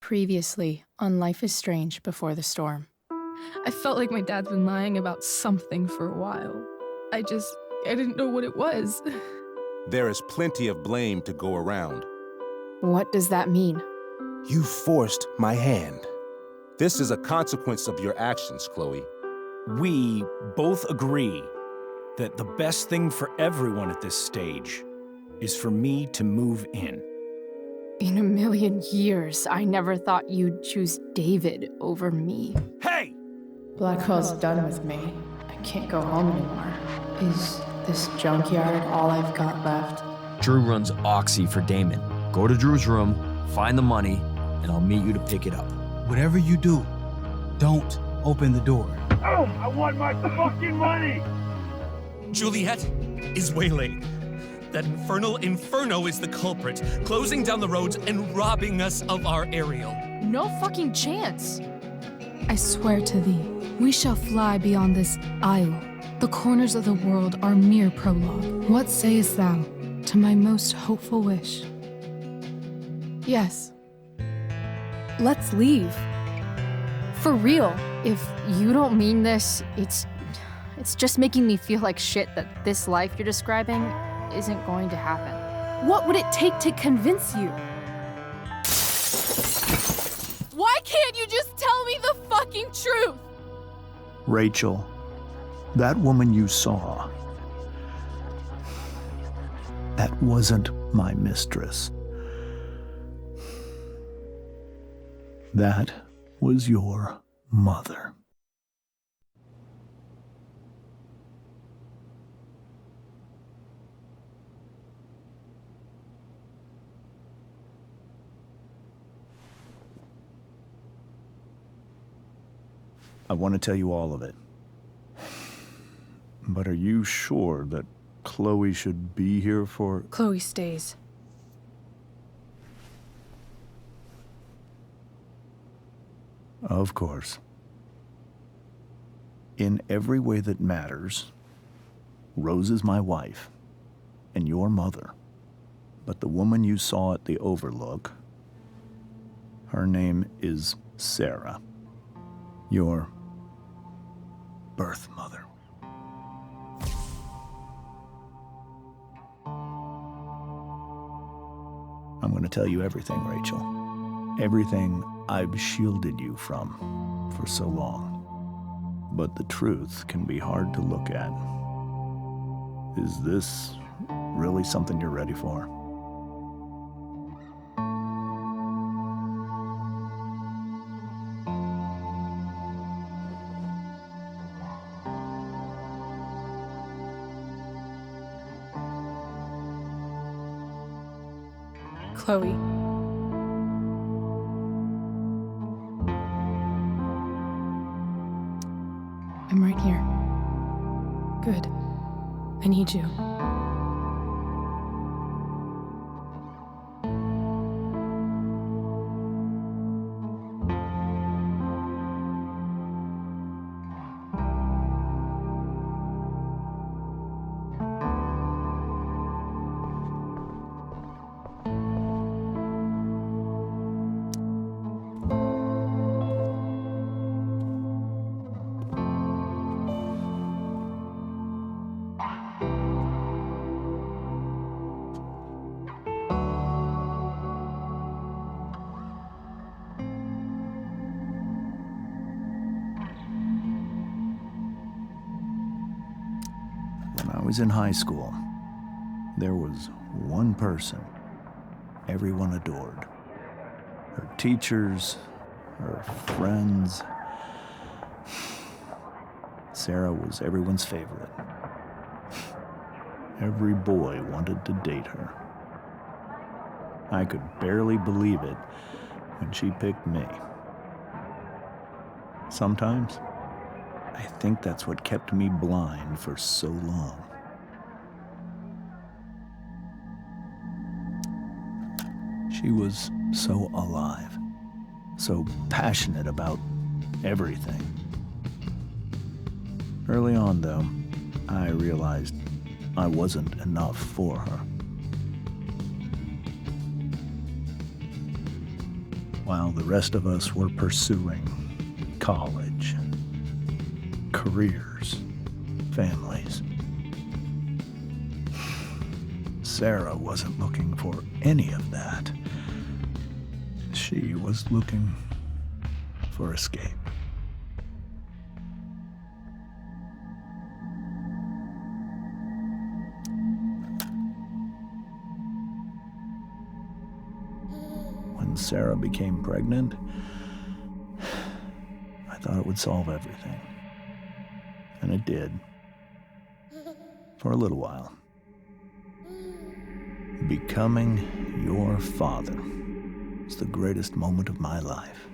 Previously on Life is Strange Before the Storm. I felt like my dad's been lying about something for a while. I didn't know what it was. There is plenty of blame to go around. What does that mean? You forced my hand. This is a consequence of your actions, Chloe. We both agree that the best thing for everyone at this stage is for me to move in. In a million years, I never thought you'd choose David over me. Hey! Blackwell's done with me. I can't go home anymore. Is this junkyard all I've got left? Drew runs Oxy for Damon. Go to Drew's room, find the money, and I'll meet you to pick it up. Whatever you do, don't open the door. Oh, I want my fucking money! Juliet is waylaid. That infernal Inferno is the culprit, closing down the roads and robbing us of our aerial. No fucking chance. I swear to thee, we shall fly beyond this isle. The corners of the world are mere prologue. What sayest thou to my most hopeful wish? Yes. Let's leave. For real. If you don't mean this, it's just making me feel like shit that this life you're describing isn't going to happen. What would it take to convince you? Why can't you just tell me the fucking truth? Rachel, that woman you saw, that wasn't my mistress. That was your mother. I want to tell you all of it. But are you sure that Chloe should be here for... Chloe stays. Of course. In every way that matters, Rose is my wife and your mother. But the woman you saw at the Overlook, her name is Sarah. Your birth mother. I'm going to tell you everything, Rachel. Everything I've shielded you from for so long. But the truth can be hard to look at. Is this really something you're ready for? Chloe. I'm right here. Good. I need you. When I was in high school, there was one person everyone adored. Her teachers, her friends. Sarah was everyone's favorite. Every boy wanted to date her. I could barely believe it when she picked me. Sometimes, I think that's what kept me blind for so long. She was so alive, so passionate about everything. Early on, though, I realized I wasn't enough for her. while the rest of us were pursuing college, careers, families. Sarah wasn't looking for any of that. She was looking for escape. When Sarah became pregnant, I thought it would solve everything. And it did. For a little while. Becoming your father was the greatest moment of my life.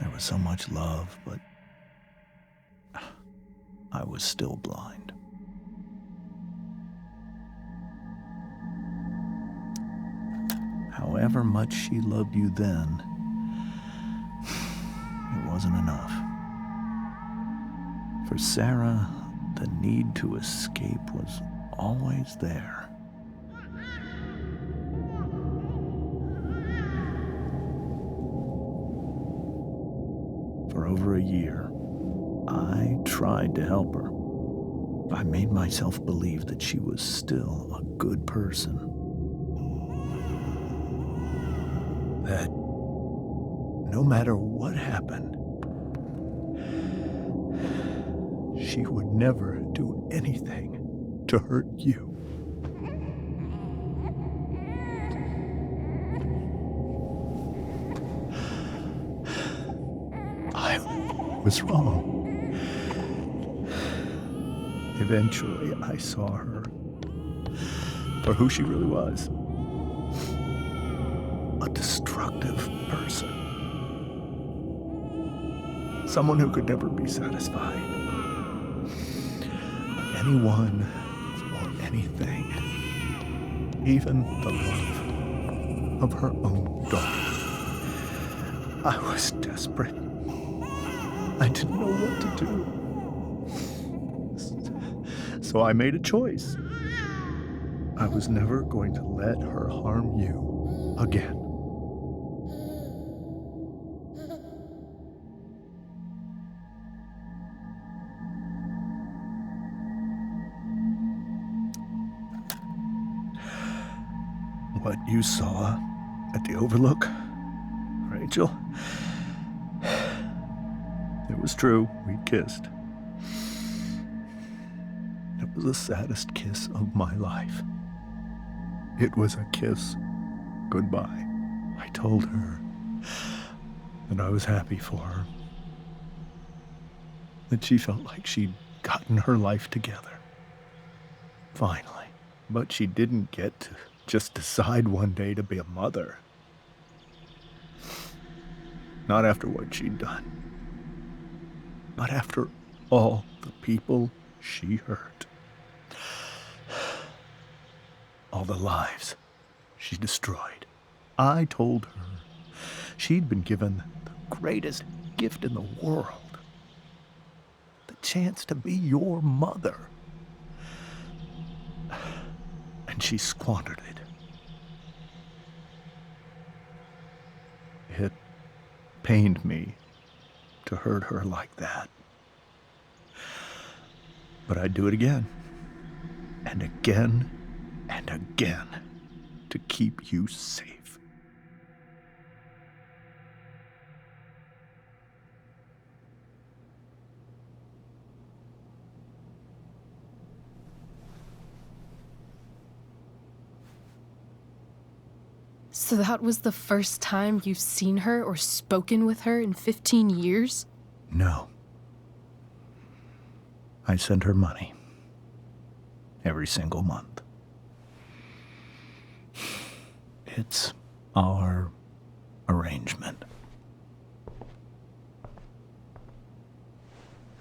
There was so much love, but I was still blind. However much she loved you then, it wasn't enough. For Sarah, the need to escape was always there. For over a year, I tried to help her. I made myself believe that she was still a good person. That no matter what happened, she would never do anything to hurt you. I was wrong. Eventually, I saw her for who she really was. A destructive person. Someone who could never be satisfied. Anyone or anything. Even the love of her own daughter. I was desperate. I didn't know what to do. So I made a choice. I was never going to let her harm you again. What you saw at the Overlook, Rachel, it was true. We kissed. It was the saddest kiss of my life. It was a kiss goodbye. I told her that I was happy for her, that she felt like she'd gotten her life together. Finally. But she didn't get to just decide one day to be a mother. Not after what she'd done. Not after all the people she hurt. All the lives she destroyed. I told her she'd been given the greatest gift in the world. The chance to be your mother. And she squandered it. It pained me to hurt her like that. But I'd do it again, and again, and again, to keep you safe. So that was the first time you've seen her or spoken with her in 15 years? No. I sent her money. Every single month. It's our arrangement.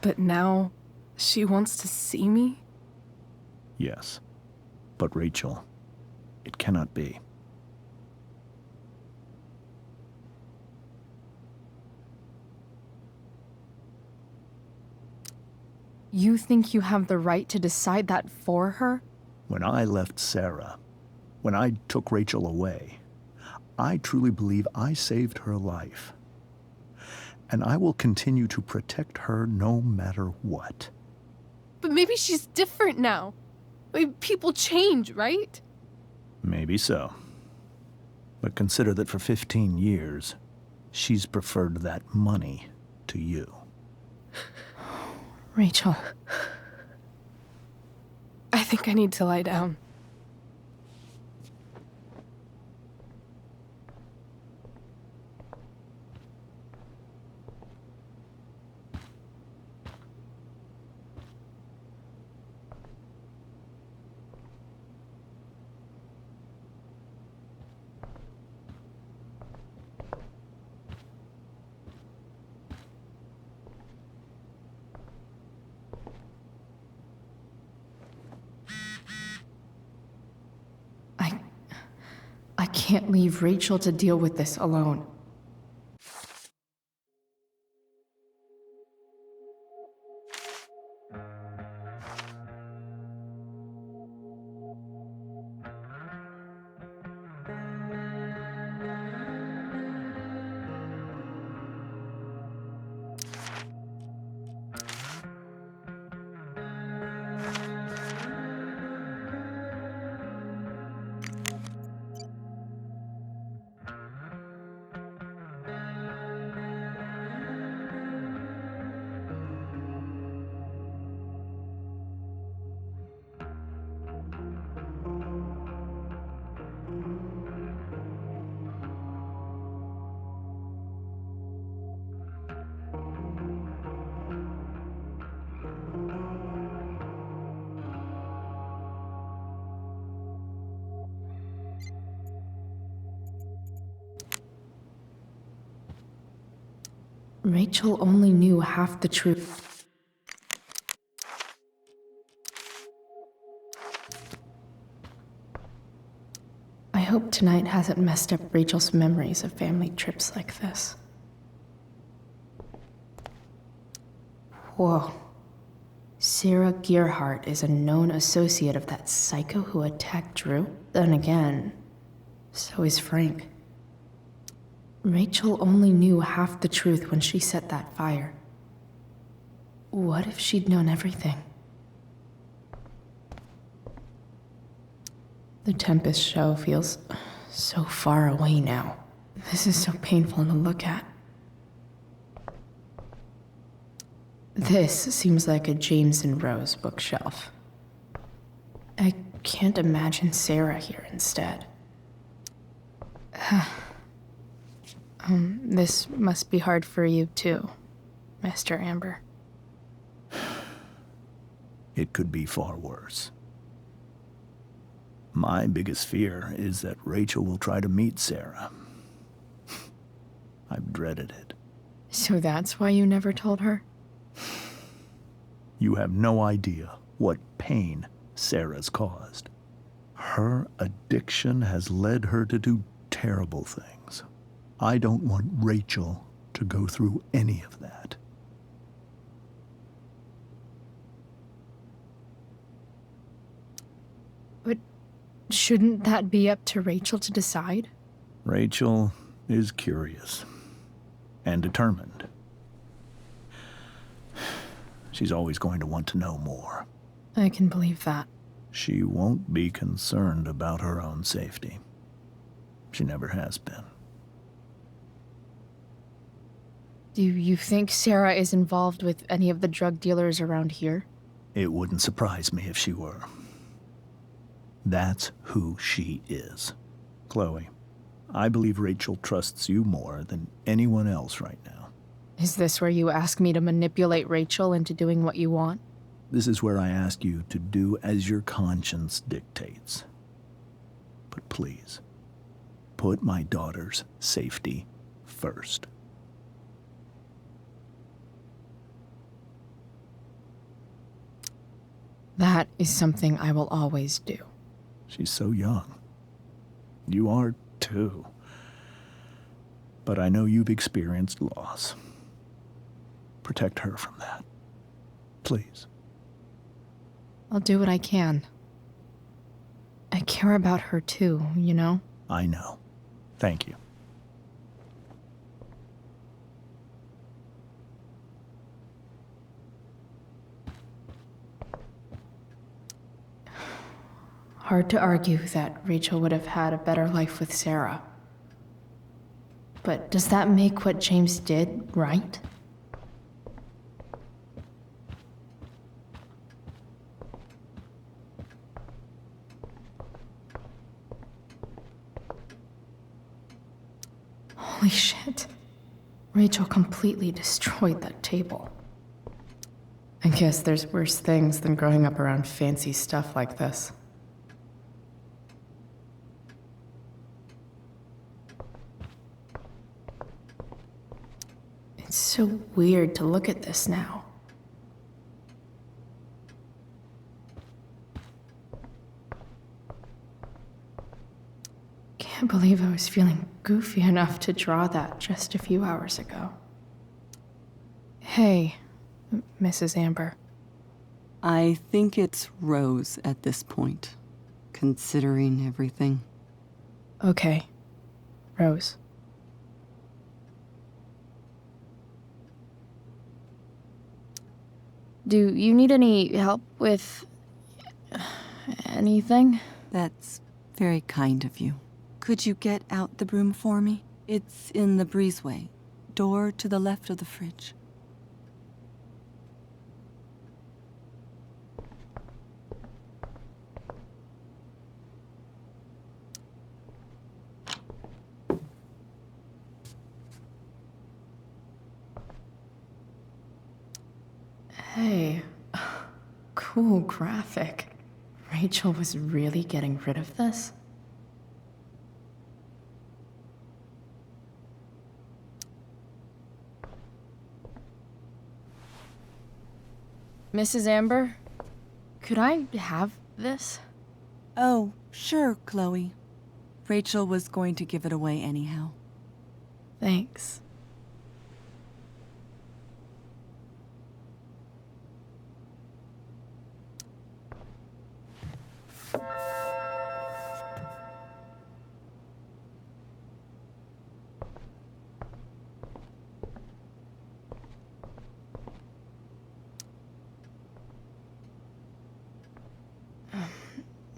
But now she wants to see me? Yes. But Rachel, it cannot be. You think you have the right to decide that for her? When I left Sarah, when I took Rachel away, I truly believe I saved her life. And I will continue to protect her no matter what. But maybe she's different now. People change, right? Maybe so. But consider that for 15 years, she's preferred that money to you. Rachel. I think I need to lie down. I can't leave Rachel to deal with this alone. Rachel only knew half the truth. I hope tonight hasn't messed up Rachel's memories of family trips like this. Whoa. Sarah Gearhart is a known associate of that psycho who attacked Drew? Then again, so is Frank. Rachel only knew half the truth when she set that fire. What if she'd known everything? The Tempest show feels so far away now. This is so painful to look at. This seems like a James and Rose bookshelf. I can't imagine Sarah here instead. This must be hard for you too, Mr. Amber. It could be far worse. My biggest fear is that Rachel will try to meet Sarah. I've dreaded it. So that's why you never told her? You have no idea what pain Sarah's caused. Her addiction has led her to do terrible things. I don't want Rachel to go through any of that. But shouldn't that be up to Rachel to decide? Rachel is curious and determined. She's always going to want to know more. I can believe that. She won't be concerned about her own safety. She never has been. Do you think Sarah is involved with any of the drug dealers around here? It wouldn't surprise me if she were. That's who she is. Chloe, I believe Rachel trusts you more than anyone else right now. Is this where you ask me to manipulate Rachel into doing what you want? This is where I ask you to do as your conscience dictates. But please, put my daughter's safety first. That is something I will always do. She's so young. You are too. But I know you've experienced loss. Protect her from that. Please. I'll do what I can. I care about her too, you know? I know. Thank you. Hard to argue that Rachel would have had a better life with Sarah. But does that make what James did right? Holy shit. Rachel completely destroyed that table. I guess there's worse things than growing up around fancy stuff like this. It's so weird to look at this now. Can't believe I was feeling goofy enough to draw that just a few hours ago. Hey, Mrs. Amber. I think it's Rose at this point, considering everything. Okay, Rose. Do you need any help with anything? That's very kind of you. Could you get out the broom for me? It's in the breezeway, door to the left of the fridge. Hey, cool graphic. Rachel was really getting rid of this? Mrs. Amber, could I have this? Oh, sure, Chloe. Rachel was going to give it away anyhow. Thanks.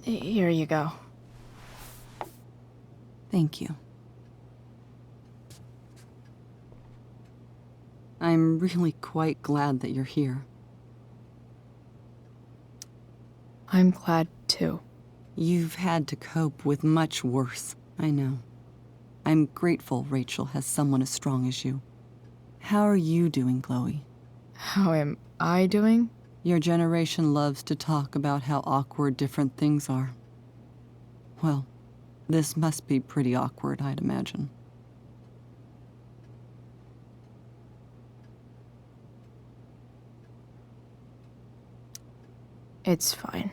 Here you go. Thank you. I'm really quite glad that you're here. I'm glad too. You've had to cope with much worse, I know. I'm grateful Rachel has someone as strong as you. How are you doing, Chloe? How am I doing? Your generation loves to talk about how awkward different things are. Well, this must be pretty awkward, I'd imagine. It's fine.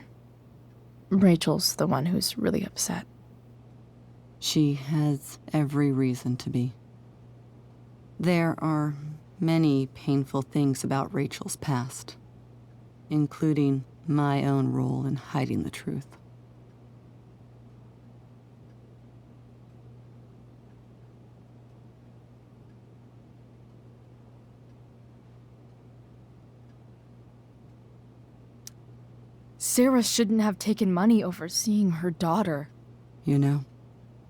Rachel's the one who's really upset. She has every reason to be. There are many painful things about Rachel's past, including my own role in hiding the truth. Sarah shouldn't have taken money over seeing her daughter. You know,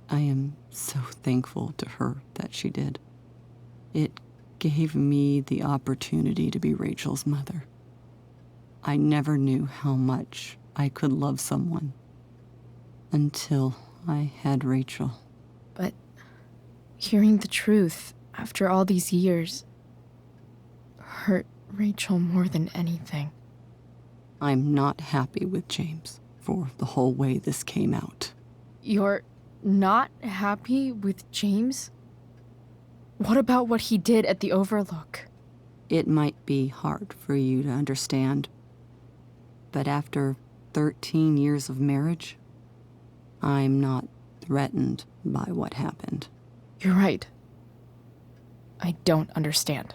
I am so thankful to her that she did. It gave me the opportunity to be Rachel's mother. I never knew how much I could love someone until I had Rachel. But hearing the truth after all these years hurt Rachel more than anything. I'm not happy with James for the whole way this came out. You're not happy with James? What about what he did at the Overlook? It might be hard for you to understand, but after 13 years of marriage, I'm not threatened by what happened. You're right. I don't understand.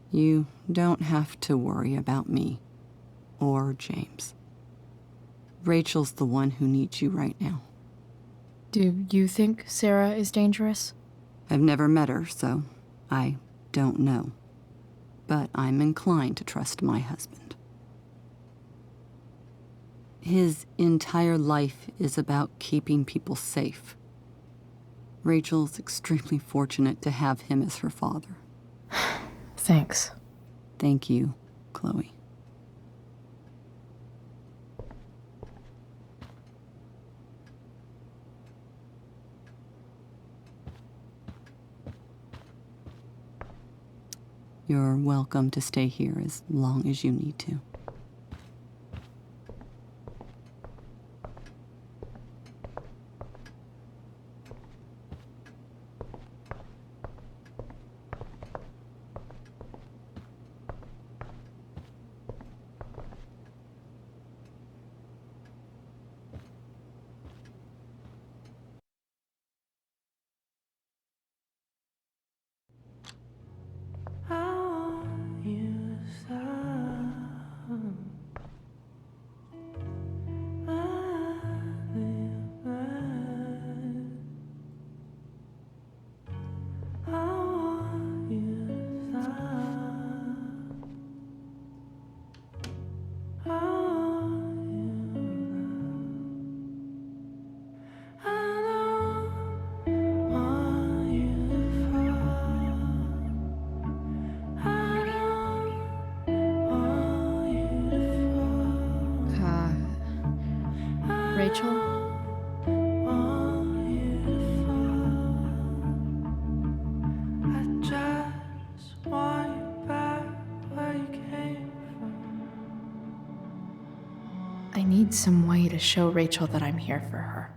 You don't have to worry about me or James. Rachel's the one who needs you right now. Do you think Sarah is dangerous? I've never met her, so I don't know. But I'm inclined to trust my husband. His entire life is about keeping people safe. Rachel's extremely fortunate to have him as her father. Thanks. Thank you, Chloe. You're welcome to stay here as long as you need to. Rachel? I need some way to show Rachel that I'm here for her.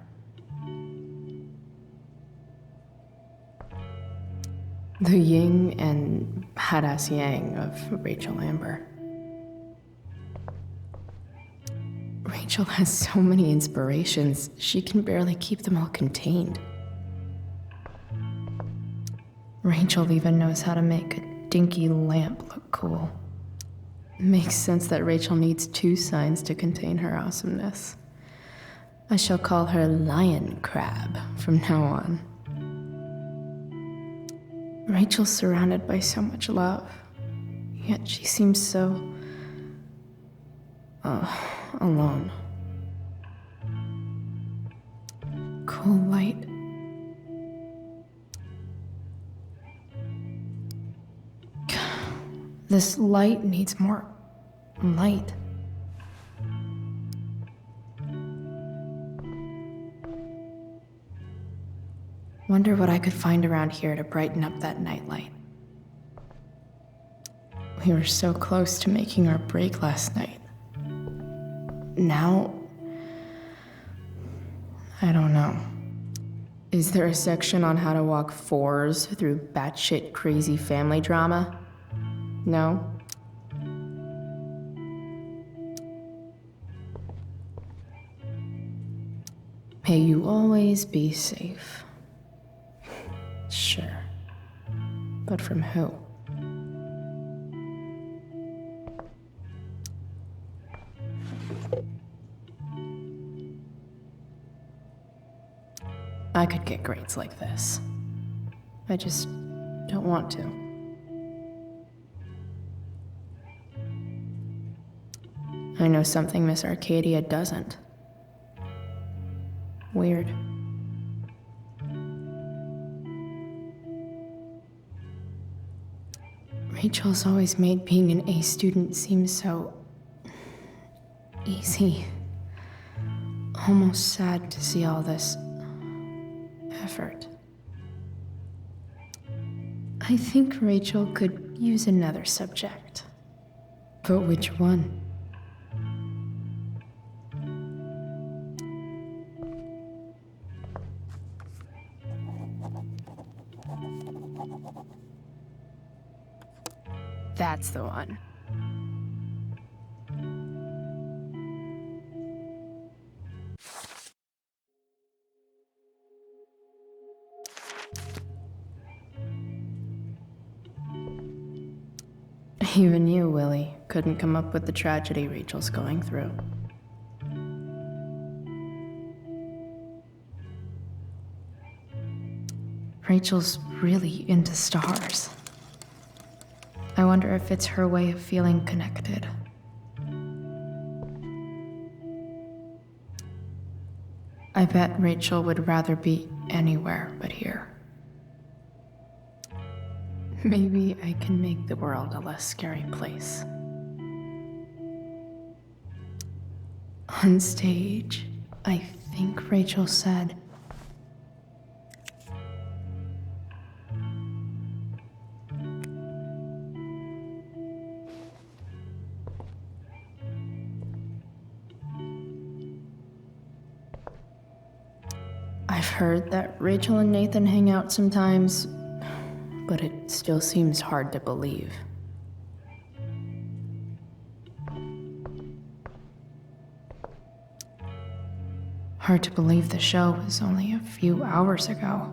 The yin and badass yang of Rachel Amber. Rachel has so many inspirations, she can barely keep them all contained. Rachel even knows how to make a dinky lamp look cool. Makes sense that Rachel needs 2 signs to contain her awesomeness. I shall call her Lion Crab from now on. Rachel's surrounded by so much love, yet she seems so... alone. Cool light. This light needs more light. Wonder what I could find around here to brighten up that nightlight. We were so close to making our break last night. Now, I don't know. Is there a section on how to walk 4s through batshit crazy family drama? No? May you always be safe. Sure. But from who? I could get grades like this. I just don't want to. I know something Miss Arcadia doesn't. Weird. Rachel's always made being an A student seem so... easy. Almost sad to see all this... effort. I think Rachel could use another subject. But which one? That's the one. Even you, Willie, couldn't come up with the tragedy Rachel's going through. Rachel's really into stars. I wonder if it's her way of feeling connected. I bet Rachel would rather be anywhere but here. Maybe I can make the world a less scary place. On stage, I think Rachel said, I've heard that Rachel and Nathan hang out sometimes, but it still seems hard to believe. Hard to believe the show was only a few hours ago.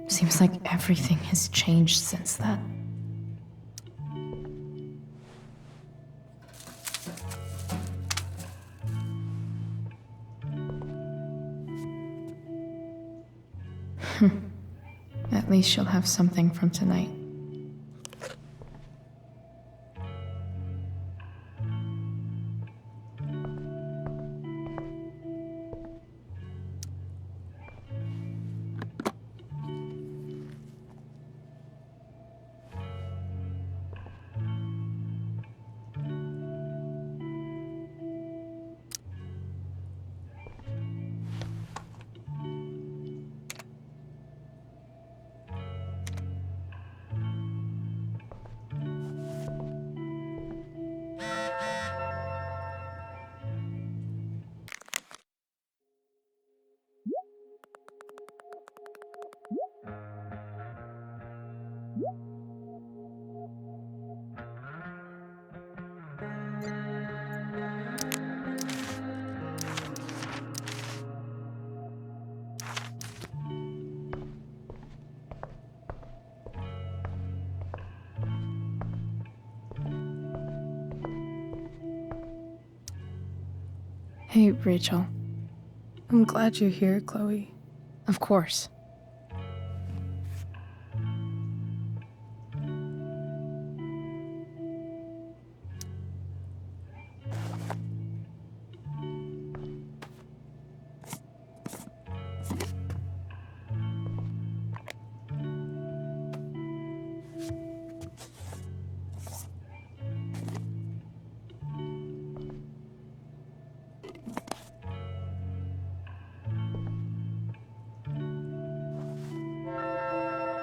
Seems like everything has changed since then. At least she'll have something from tonight. Hey, Rachel. I'm glad you're here, Chloe. Of course.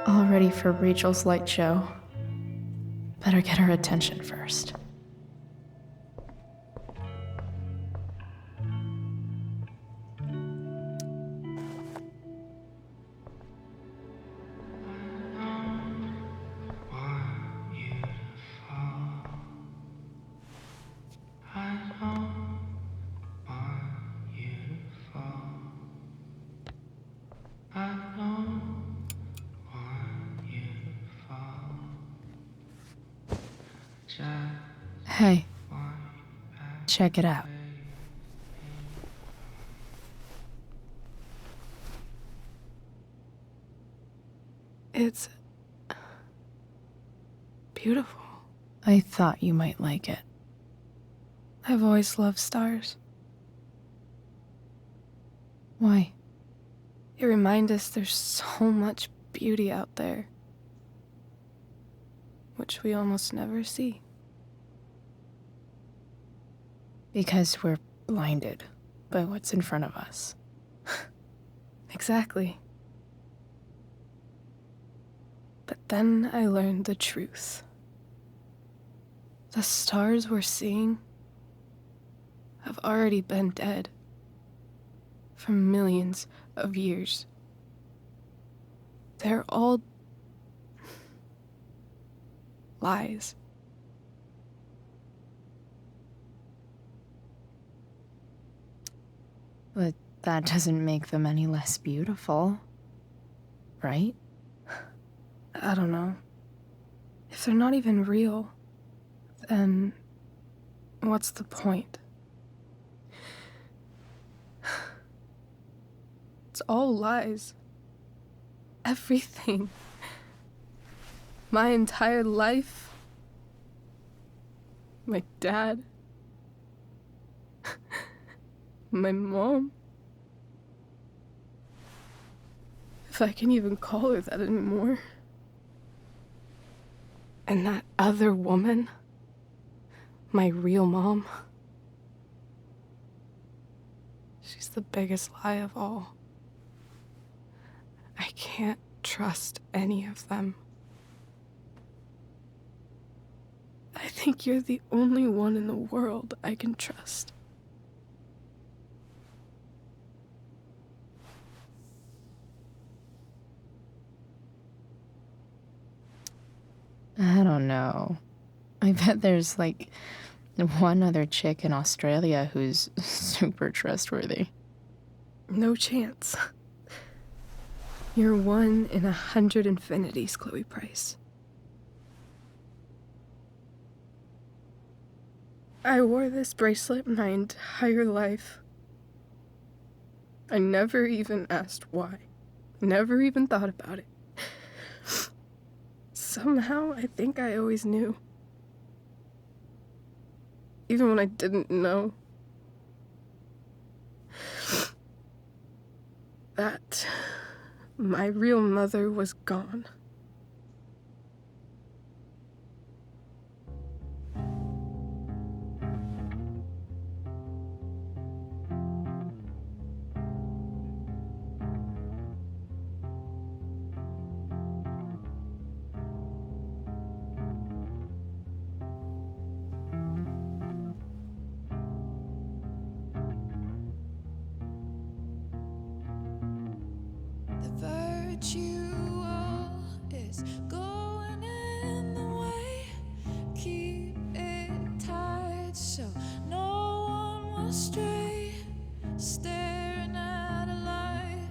All ready for Rachel's light show. Better get her attention first. Hey, check it out. It's beautiful. I thought you might like it. I've always loved stars. Why? They remind us there's so much beauty out there, which we almost never see. Because we're blinded by what's in front of us. Exactly. But then I learned the truth. The stars we're seeing have already been dead for millions of years. They're all lies. But that doesn't make them any less beautiful, right? I don't know. If they're not even real, then what's the point? It's all lies. everything. My entire life. My dad. My mom. If I can even call her that anymore. And that other woman. My real mom. She's the biggest lie of all. I can't trust any of them. I think you're the only one in the world I can trust. I don't know. I bet there's like one other chick in Australia who's super trustworthy. No chance. You're 1 in 100 infinities, Chloe Price. I wore this bracelet my entire life. I never even asked why. Never even thought about it. Somehow, I think I always knew. Even when I didn't know. That my real mother was gone. Is going in the way. Keep it tight so no one will stray. Staring at a light.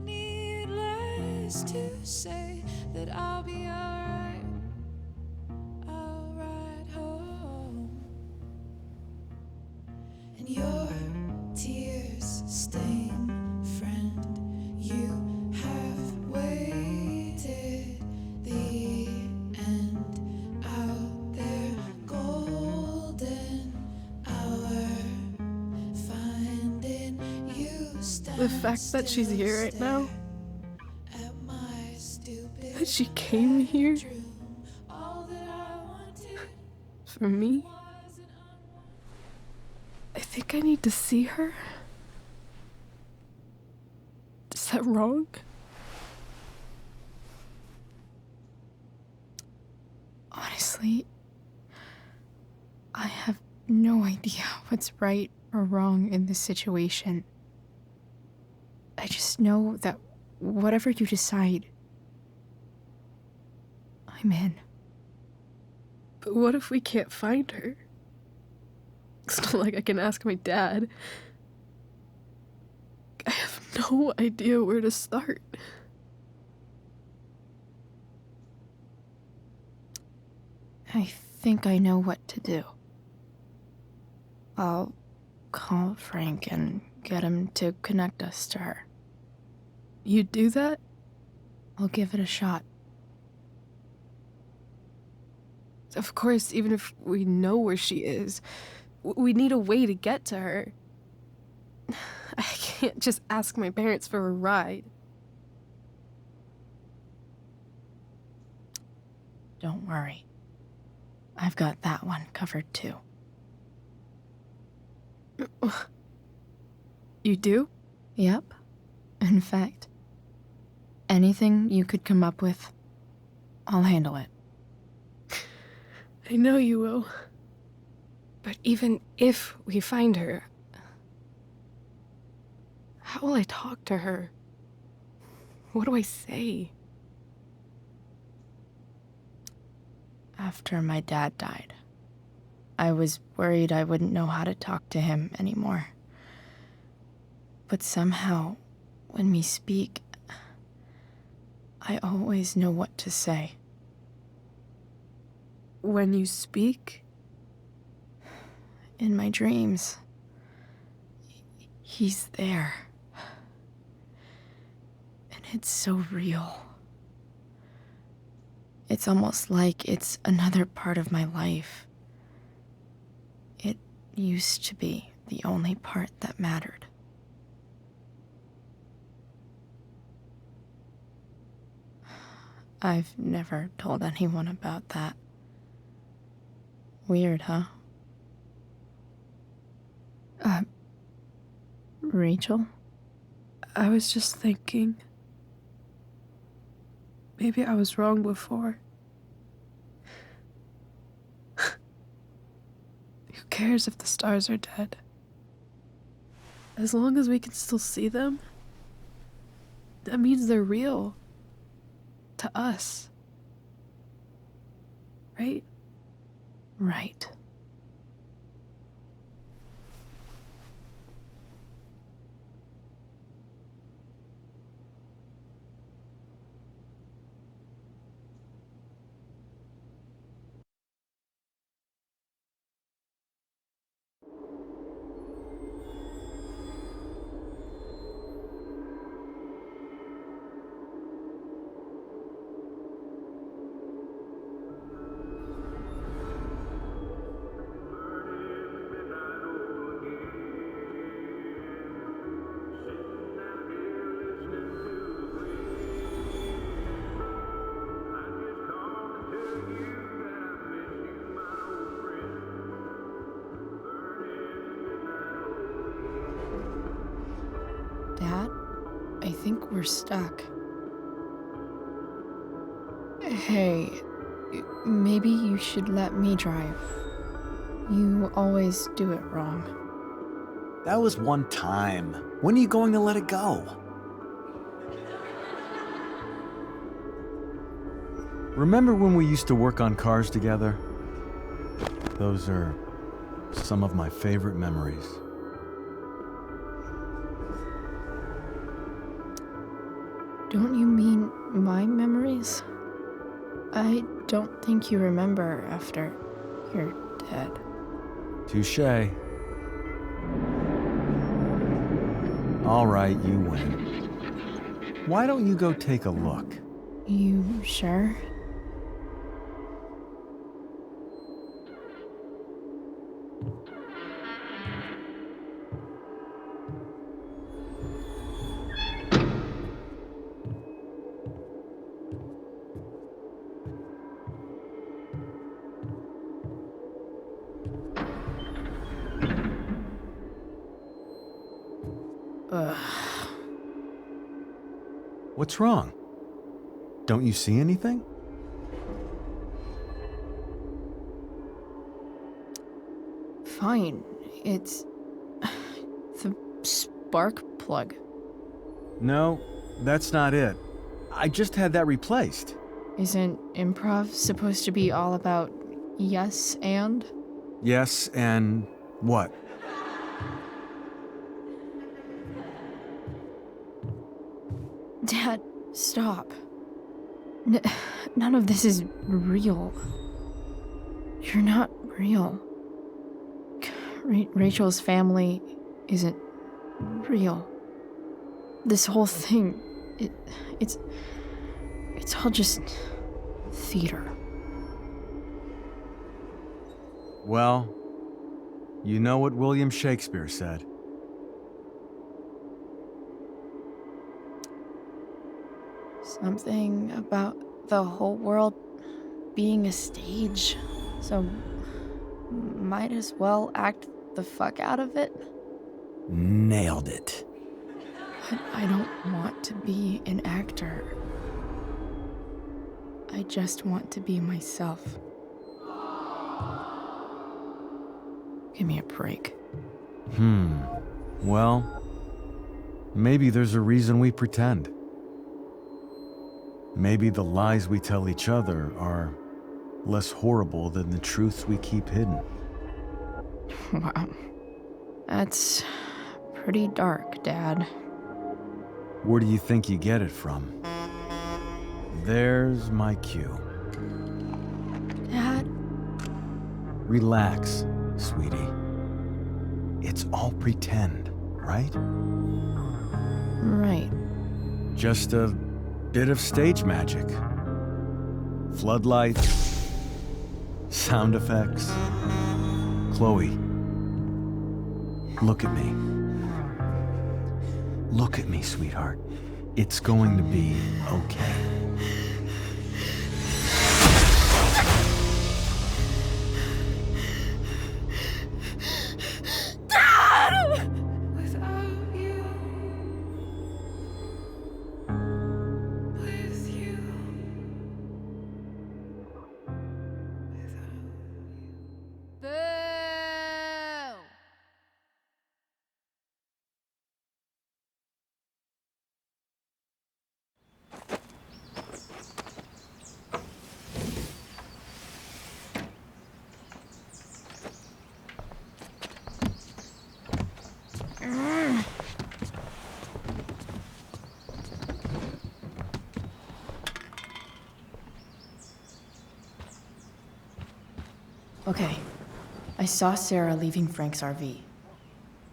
Needless to say that I'll be alright. I'll ride home. And your tears stain, friend. You have waited the end out there, golden hour, finding you. The fact that she's here right now, that she came here for me, I think I need to see her. Is that wrong? Honestly, I have no idea what's right or wrong in this situation. I just know that whatever you decide, I'm in. But what if we can't find her? It's not like I can ask my dad. I have no idea where to start. I think I know what to do. I'll call Frank and get him to connect us to her. You'd do that? I'll give it a shot. Of course, even if we know where she is, we need a way to get to her. I can't just ask my parents for a ride. Don't worry. I've got that one covered too. You do? Yep. In fact, anything you could come up with, I'll handle it. I know you will. But even if we find her, how will I talk to her? What do I say? After my dad died, I was worried I wouldn't know how to talk to him anymore. But somehow, when we speak, I always know what to say. When you speak? In my dreams. He's there. And it's so real. It's almost like it's another part of my life. It used to be the only part that mattered. I've never told anyone about that. Weird, huh? Rachel? I was just thinking. Maybe I was wrong before. Who cares if the stars are dead? As long as we can still see them, that means they're real. To us. Right? Right. Dad, I think we're stuck. Hey, maybe you should let me drive. You always do it wrong. That was one time. When are you going to let it go? Remember when we used to work on cars together? Those are some of my favorite memories. Don't you mean my memories? I don't think you remember after you're dead. Touché. All right, you win. Why don't you go take a look? You sure? What's wrong? Don't you see anything? Fine. It's the spark plug. No, that's not it. I just had that replaced. Isn't improv supposed to be all about yes and? Yes, and what? Dad, stop. None of this is real. You're not real. Rachel's family isn't real. This whole thing, it's all just theater. Well, you know what William Shakespeare said. Something about the whole world being a stage, so might as well act the fuck out of it. Nailed it. But I don't want to be an actor. I just want to be myself. Give me a break. Well, maybe there's a reason we pretend. Maybe the lies we tell each other are less horrible than the truths we keep hidden. Wow. That's pretty dark, Dad. Where do you think you get it from? There's my cue. Dad? Relax, sweetie. It's all pretend, right? Right. Just a bit of stage magic. Floodlights, sound effects. Chloe, look at me. Look at me, sweetheart. It's going to be okay. Okay, I saw Sarah leaving Frank's RV.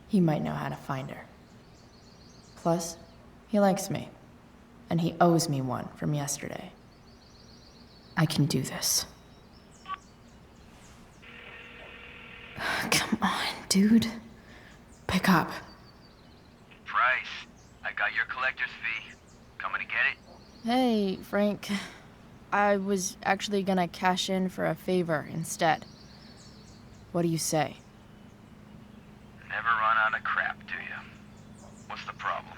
He might know how to find her. Plus, he likes me, and he owes me one from yesterday. I can do this. Come on, dude. Pick up. Price, I got your collector's fee. Coming to get it? Hey, Frank. I was actually gonna cash in for a favor instead. What do you say? Never run out of crap, do you? What's the problem?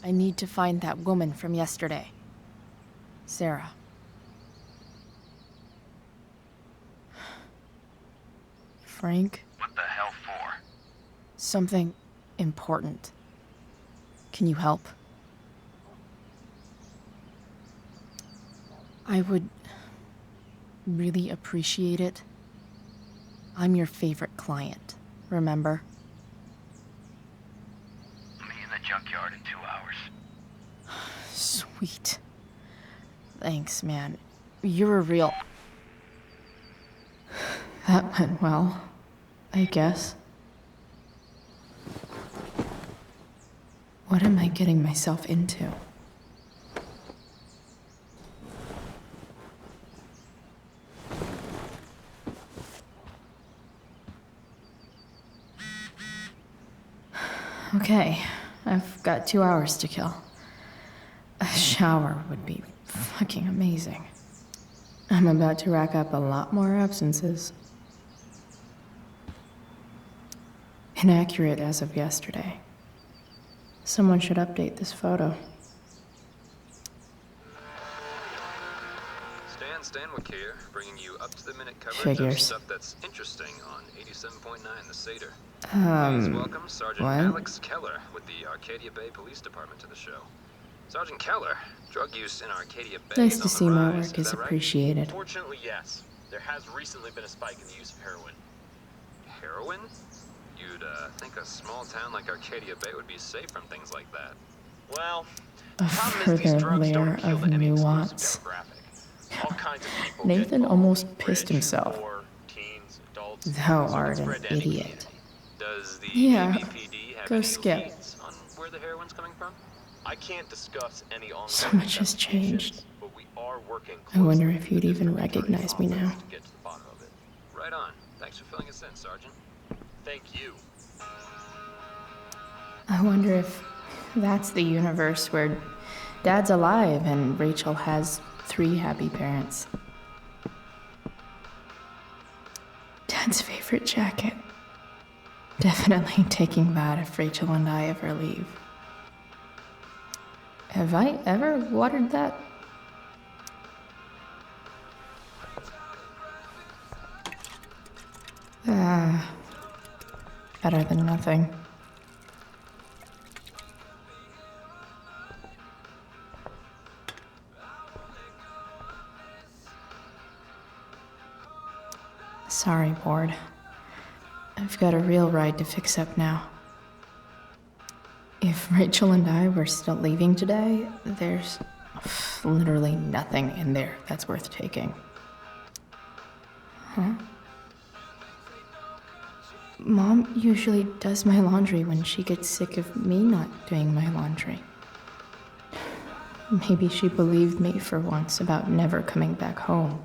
I need to find that woman from yesterday. Sarah. Frank? What the hell for? Something important. Can you help? I would really appreciate it. I'm your favorite client, remember? Meet in the junkyard in 2 hours. Sweet. Thanks, man. You're a real... That went well, I guess. What am I getting myself into? Okay, I've got 2 hours to kill. A shower would be fucking amazing. I'm about to rack up a lot more absences. Inaccurate as of yesterday. Someone should update this photo. Stan Wick here, bringing you up-to-the-minute coverage Figures. of stuff that's interesting on 87.9 The Seder. Um, Please welcome Sergeant what? Alex Keller with the Arcadia Bay Police Department to the show. Sergeant Keller, drug use in Arcadia Bay Nice is to on see the my rise, work is that right? appreciated. Fortunately, yes. There has recently been a spike in the use of heroin. Heroin? You'd think a small town like Arcadia Bay would be safe from things like that. Well, A further layer of nuance. all kinds of people Nathan get almost pissed himself. poor, teens, adults. Thou so it art can an spread to any idiot. community. Does the Yeah, ABPD have go any skip. leads on where the heroin's coming from? I can't discuss any ongoing So much has investigations, changed. but we are working I wonder closely if you'd with even different attorneys' recognize me now. offices to get to the bottom of it. Right on. Thanks for filling us in, Sergeant. Thank you. I wonder if that's the universe where Dad's alive and Rachel has 3 happy parents. Dad's favorite jacket. Definitely taking that if Rachel and I ever leave. Have I ever watered that? Better than nothing. Sorry, board. I've got a real ride to fix up now. If Rachel and I were still leaving today, there's literally nothing in there that's worth taking. Huh? Mom usually does my laundry when she gets sick of me not doing my laundry. Maybe she believed me for once about never coming back home.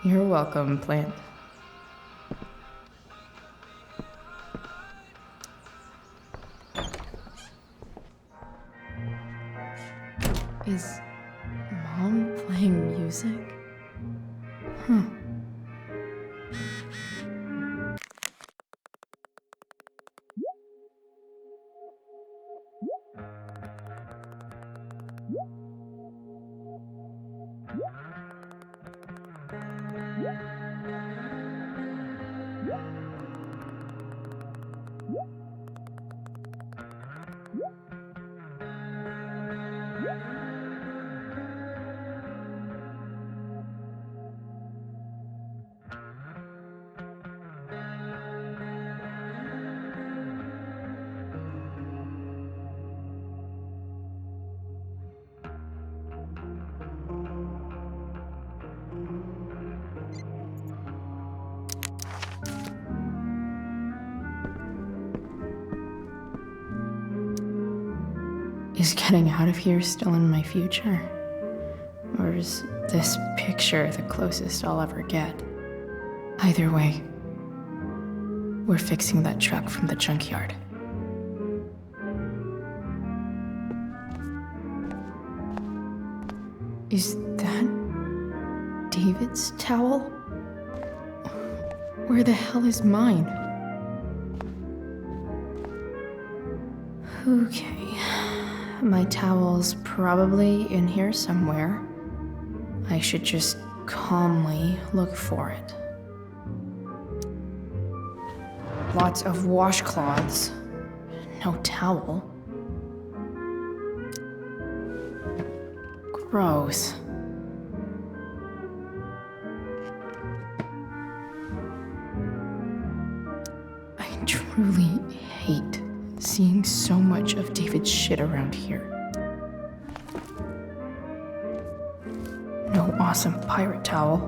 You're welcome, plant. Is Mom playing music? Huh. Is getting out of here still in my future? Or is this picture the closest I'll ever get? Either way, we're fixing that truck from the junkyard. Is that David's towel? Where the hell is mine? Okay. My towel's probably in here somewhere. I should just calmly look for it. Lots of washcloths. No towel. Gross. I truly hate seeing so much of David's shit around here. No awesome pirate towel.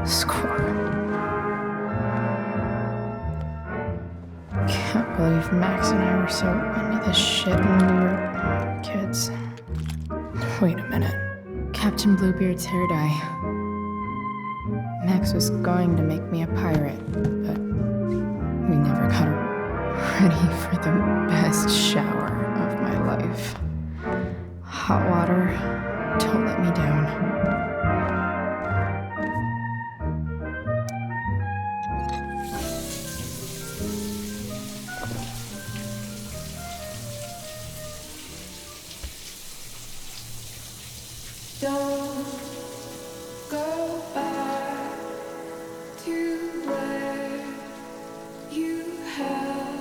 Score. Can't believe Max and I were so into this shit when we were kids. Wait a minute. Captain Bluebeard's hair dye. Max was going to make me a pirate, but we never got ready for the best shower of my life. Hot water, don't let me down. Don't go back to where you had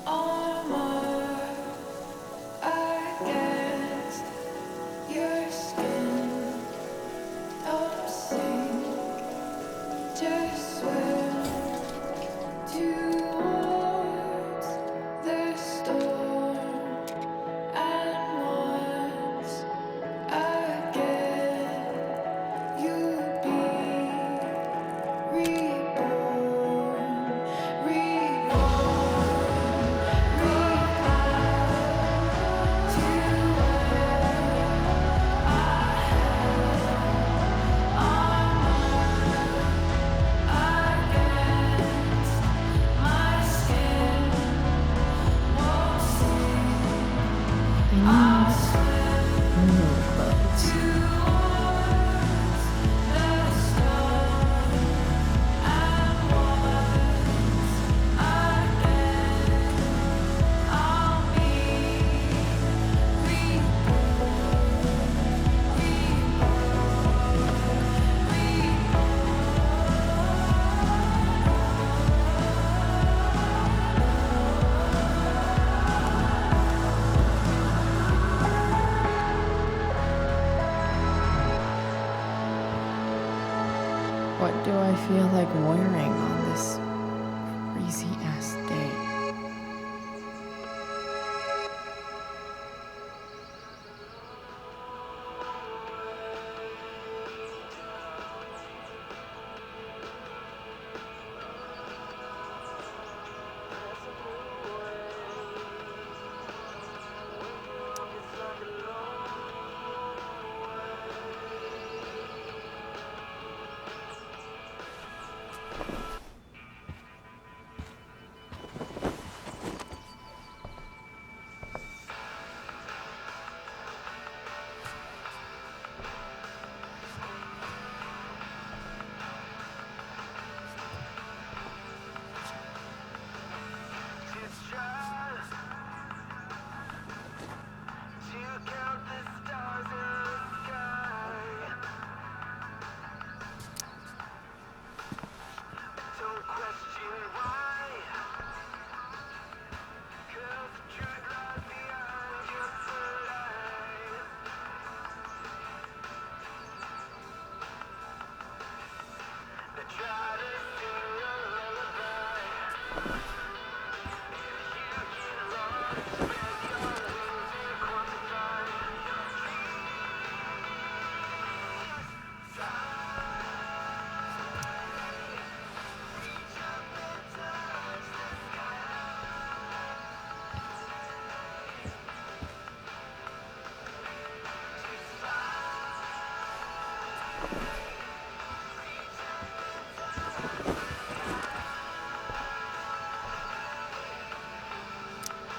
armor against What do I feel like wearing on this crazy-ass day?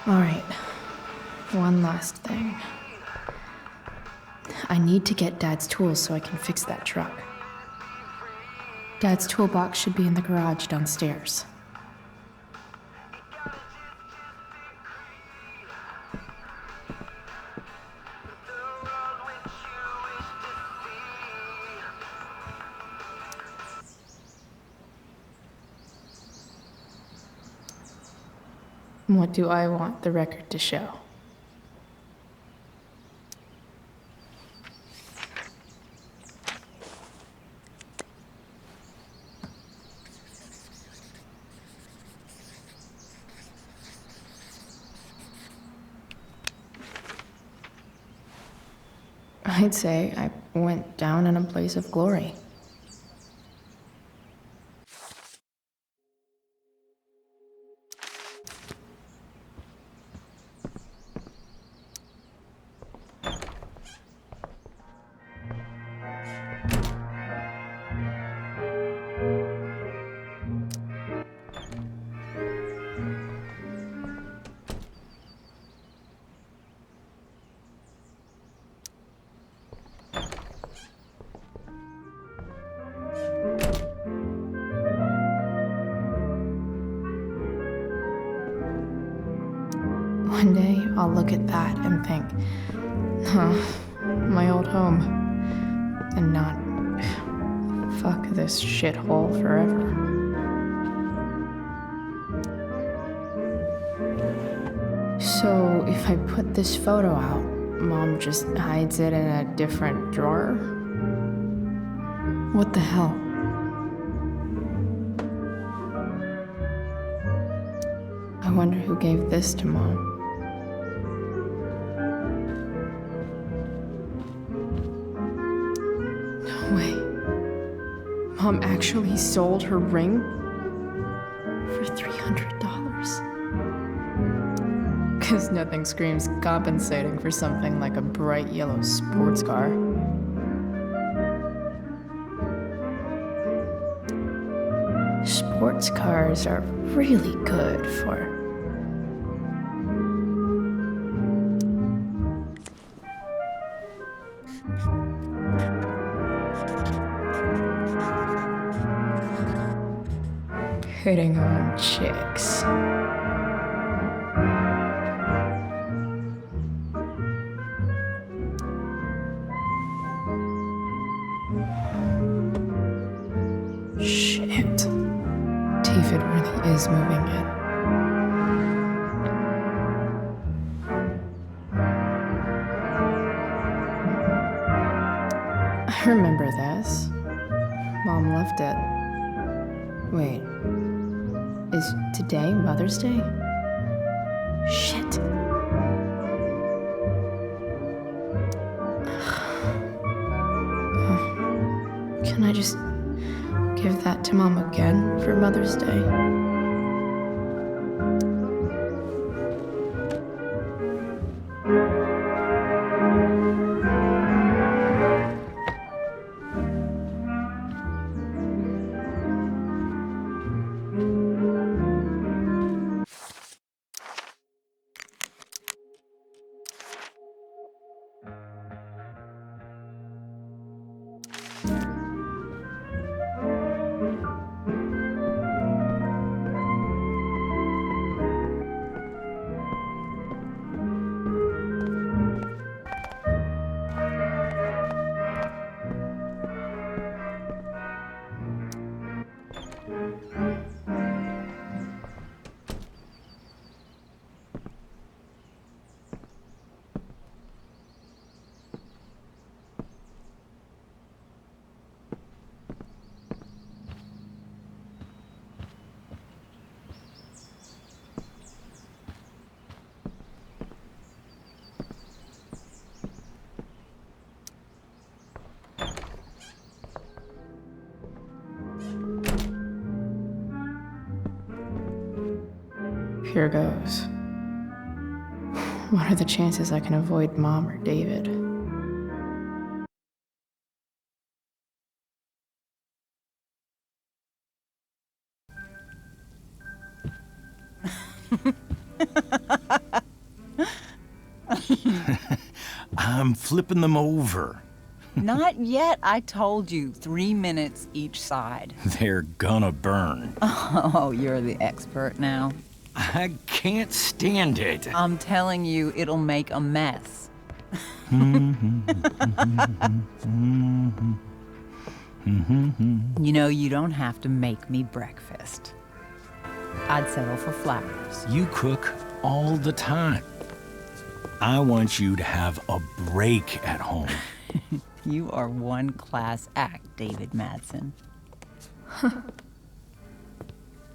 Alright, one last thing. I need to get Dad's tools so I can fix that truck. Dad's toolbox should be in the garage downstairs. What do I want the record to show? I'd say I went down in a blaze of glory. One day, I'll look at that and think, huh, my old home. And not, fuck this shithole forever. So, if I put this photo out, Mom just hides it in a different drawer? What the hell? I wonder who gave this to Mom. No way. Mom actually sold her ring for $300. Because nothing screams compensating for something like a bright yellow sports car. Sports cars are really good for hitting on chicks. Shit. David really is moving in. I remember this. Mom loved it. Wait, is today Mother's Day? Shit. Can I just give that to Mom again for Mother's Day? Here goes. What are the chances I can avoid Mom or David? I'm flipping them over. Not yet. I told you, 3 minutes each side. They're gonna burn. Oh, you're the expert now. I can't stand it. I'm telling you, it'll make a mess. You know, you don't have to make me breakfast. I'd settle for flowers. You cook all the time. I want you to have a break at home. You are one class act, David Madsen.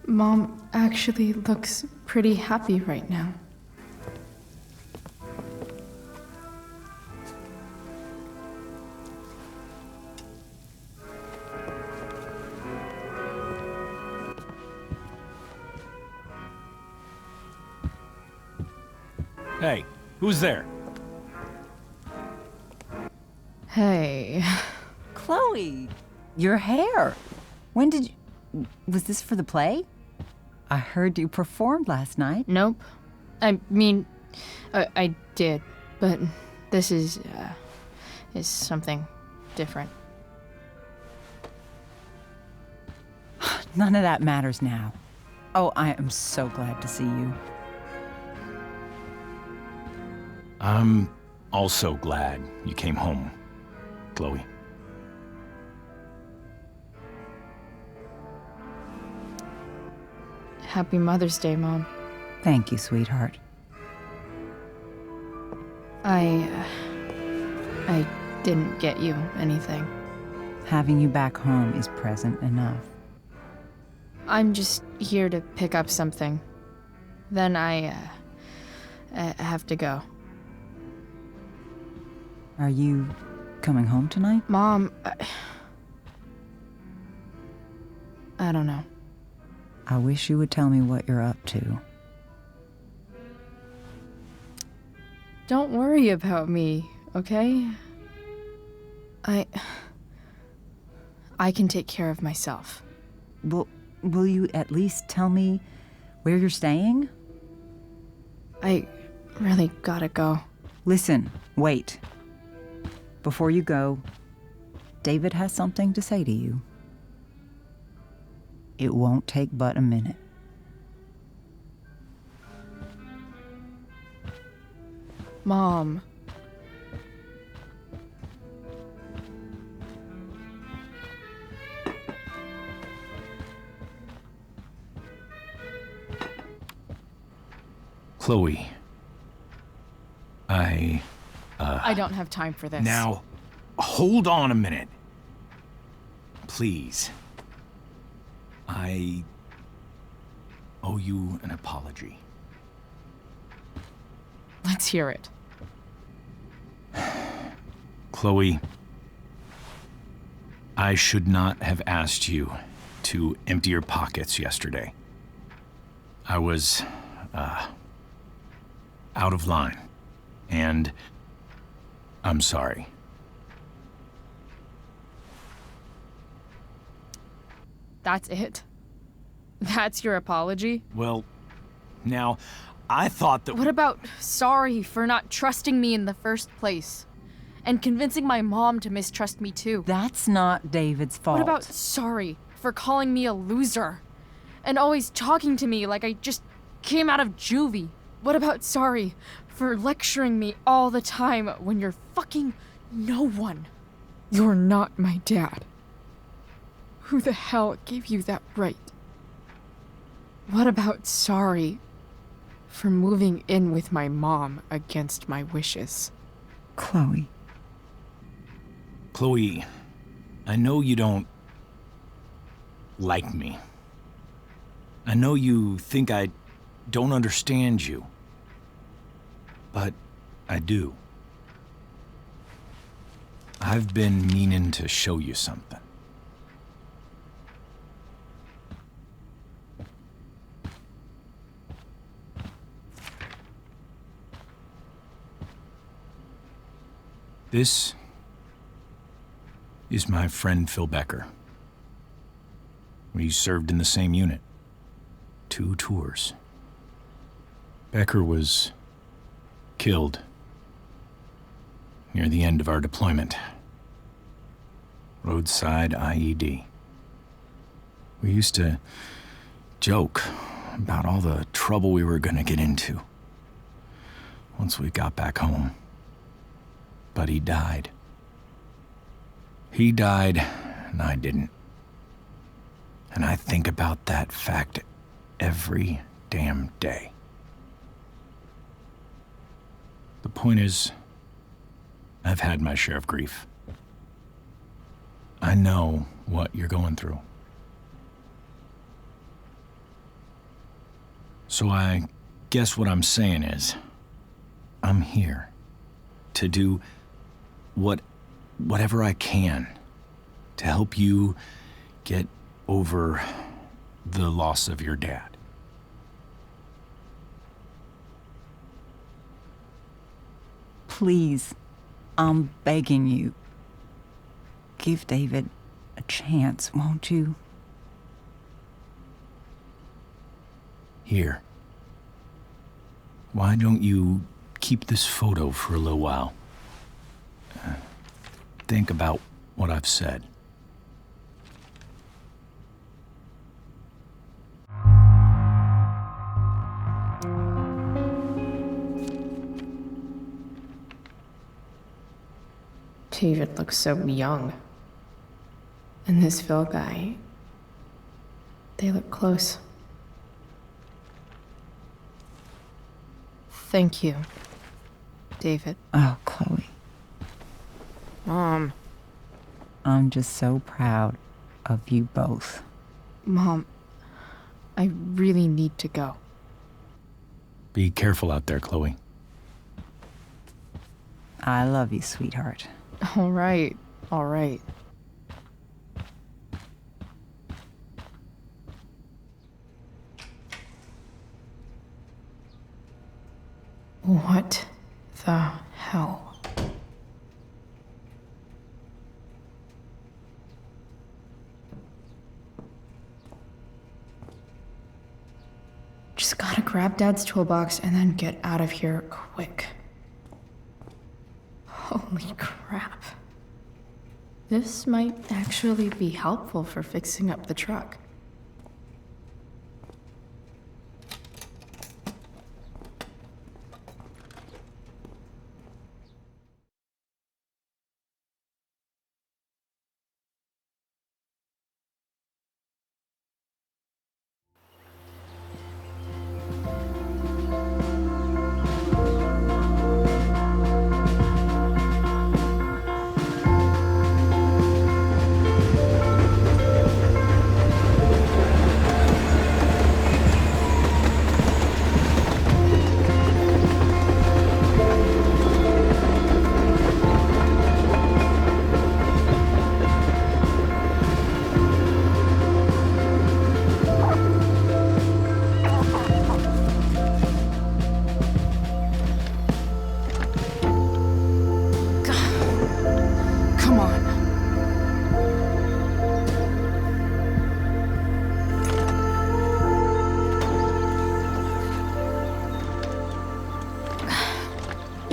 Mom actually looks pretty happy right now. Hey, who's there? Hey. Chloe, your hair. When did you... Was this for the play? I heard you performed last night. Nope. I mean, I did, but this is something different. None of that matters now. Oh, I am so glad to see you. I'm also glad you came home, Chloe. Happy Mother's Day, Mom. Thank you, sweetheart. I didn't get you anything. Having you back home is present enough. I'm just here to pick up something. Then I have to go. Are you coming home tonight? Mom, I don't know. I wish you would tell me what you're up to. Don't worry about me, okay? I can take care of myself. Will you at least tell me where you're staying? I really gotta go. Listen, wait. Before you go, David has something to say to you. It won't take but a minute. Mom. Chloe. I don't have time for this. Now, hold on a minute. please. I owe you an apology. Let's hear it. Chloe, I should not have asked you to empty your pockets yesterday. I was, out of line, and I'm sorry. That's it? That's your apology? Well, now, I thought that— What about sorry for not trusting me in the first place? And convincing my mom to mistrust me too? That's not David's fault. What about sorry for calling me a loser? And always talking to me like I just came out of juvie? What about sorry for lecturing me all the time when you're fucking no one? You're not my dad. Who the hell gave you that right? What about sorry for moving in with my mom against my wishes? Chloe. Chloe, I know you don't like me. I know you think I don't understand you. But I do. I've been meaning to show you something. This is my friend Phil Becker. We served in the same unit. 2 tours. Becker was killed near the end of our deployment. Roadside IED. We used to joke about all the trouble we were gonna get into once we got back home. But he died. He died, and I didn't. And I think about that fact every damn day. The point is, I've had my share of grief. I know what you're going through. So I guess what I'm saying is, I'm here to do whatever I can to help you get over the loss of your dad. Please, I'm begging you. Give David a chance, won't you? Here. Why don't you keep this photo for a little while? Think about what I've said. David looks so young. And this Phil guy, they look close. Thank you, David. Oh, Chloe. Mom. I'm just so proud of you both. Mom, I really need to go. Be careful out there, Chloe. I love you, sweetheart. All right, all right. What the hell? Just gotta grab Dad's toolbox and then get out of here quick. Holy crap. This might actually be helpful for fixing up the truck.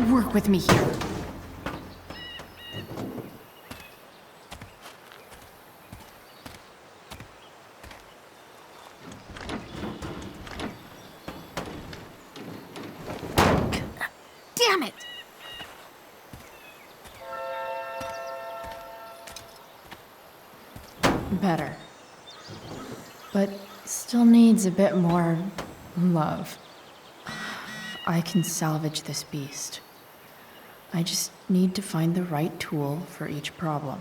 Work with me here. Damn it! Better. But still needs a bit more love. I can salvage this beast. I just need to find the right tool for each problem.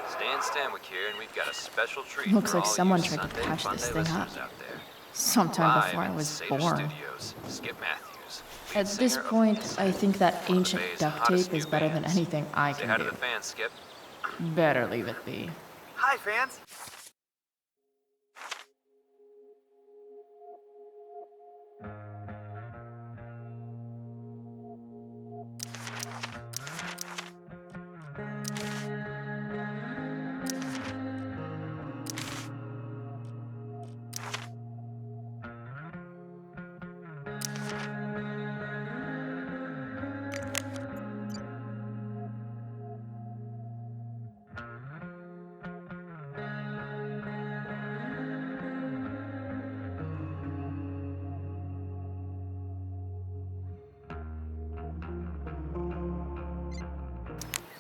Stan Stanwyck here, and we've got a special treat Looks for like all someone you tried to Sunday patch Fun this Day thing up. listeners out there. Sometime Live before I in was Seder born. Studios, Skip Matthews, lead At this singer of point, I think that one of the ancient Bay's duct hottest tape is new better than bands. anything I Say can hi do. to the fans, Skip. Better leave it be. Hi, fans.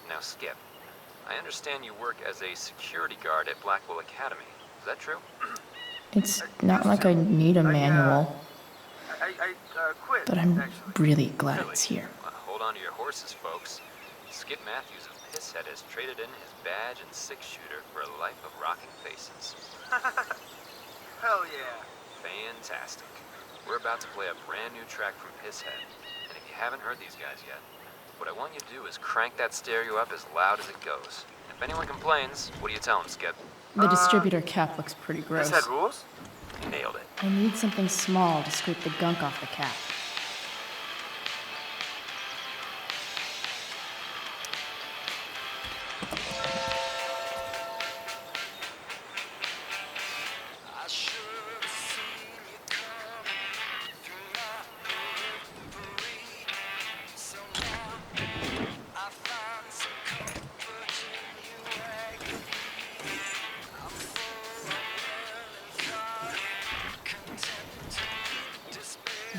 Now, Skip, I understand you work as a security guard at Blackwell Academy. Is that true? It's not like I need a manual, I quit, but I'm really glad it's here. Well, hold on to your horses, folks. Skip Matthews of Pisshead has traded in his badge and six-shooter for a life of rocking faces. Hell yeah. Fantastic. We're about to play a brand new track from Pisshead, and if you haven't heard these guys yet, what I want you to do is crank that stereo up as loud as it goes. If anyone complains, what do you tell them, Skip? The distributor cap looks pretty gross. Pisshead rules? You nailed it. I need something small to scrape the gunk off the cap.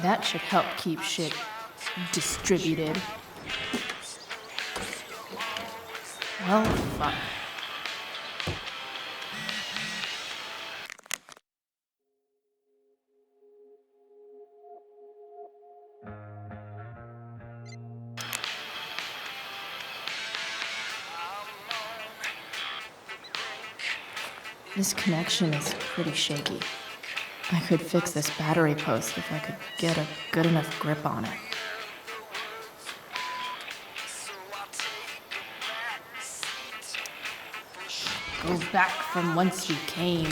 That should help keep shit distributed. Well, fuck. This connection is pretty shaky. I could fix this battery post if I could get a good enough grip on it. Go back from whence you came.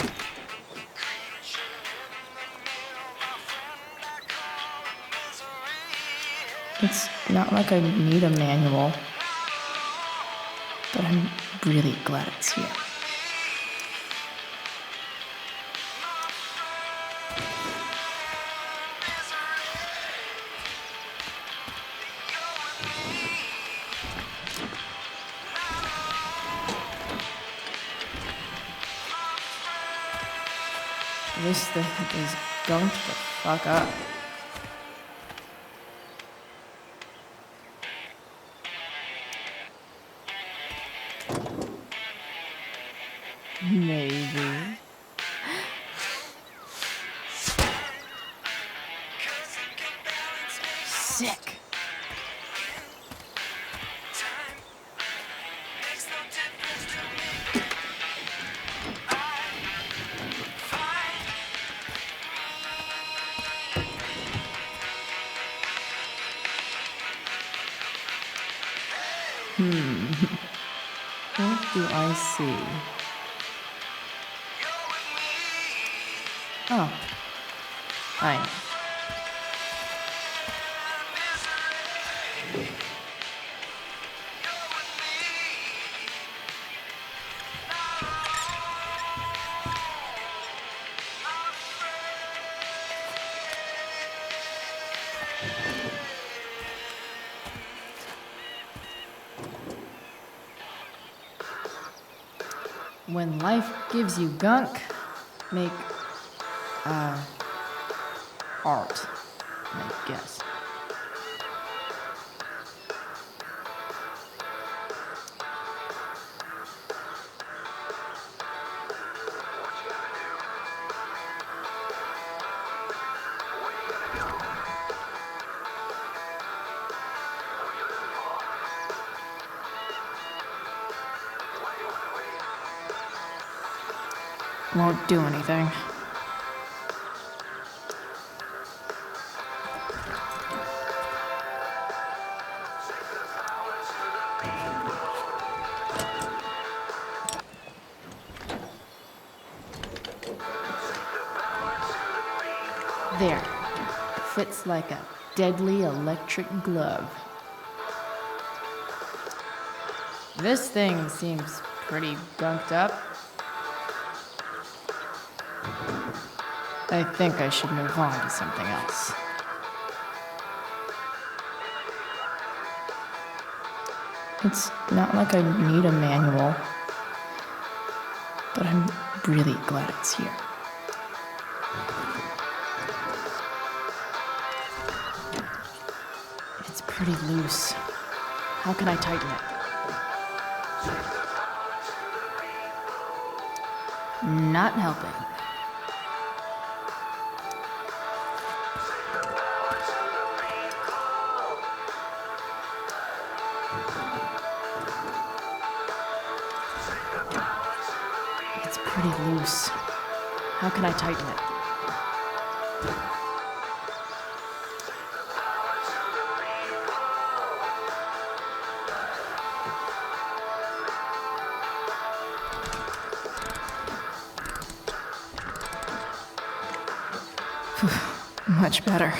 It's not like I need a manual, but I'm really glad it's here. This thing is gunked the fuck up. Maybe. Sick. What do I see? Oh. I know. When life gives you gunk, make, art, I guess. Won't do anything. There. Fits like a deadly electric glove. This thing seems pretty gunked up. I think I should move on to something else. It's not like I need a manual, but I'm really glad it's here. It's pretty loose. How can I tighten it? Not helping. It's pretty loose. How can I tighten it? Much better.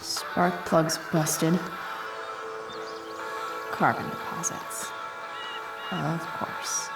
Spark plug's busted. Carbon deposits. Of course.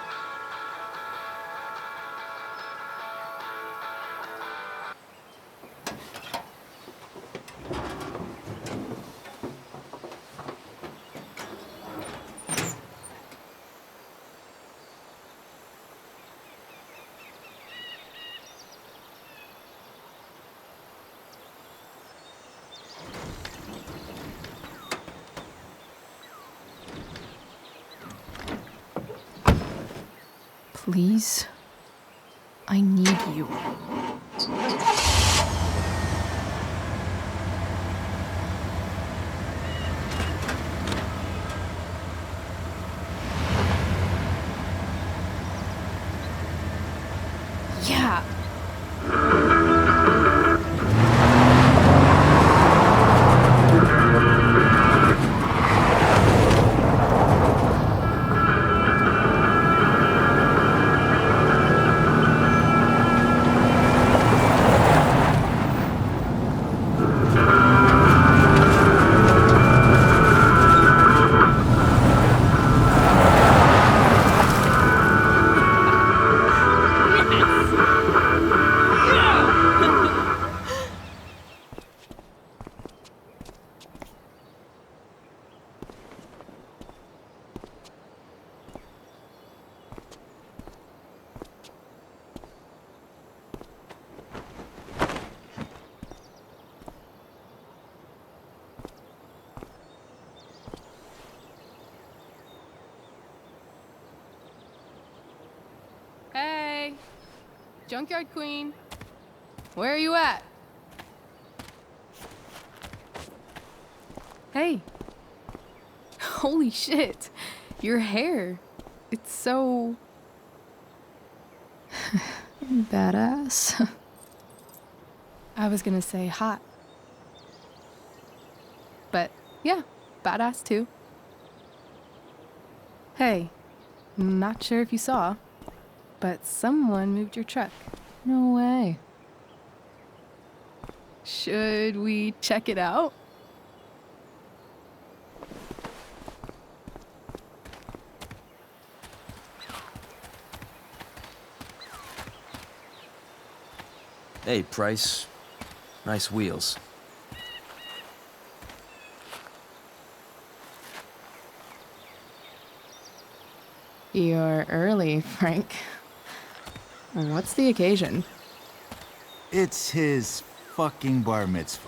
Please, I need you. Yeah. Hey, Junkyard Queen, where are you at? Hey, holy shit, your hair, it's so... Badass. I was gonna say hot. But yeah, badass too. Hey, not sure if you saw, but someone moved your truck. No way. Should we check it out? Hey, Price. Nice wheels. You're early, Frank. What's the occasion? It's his fucking bar mitzvah.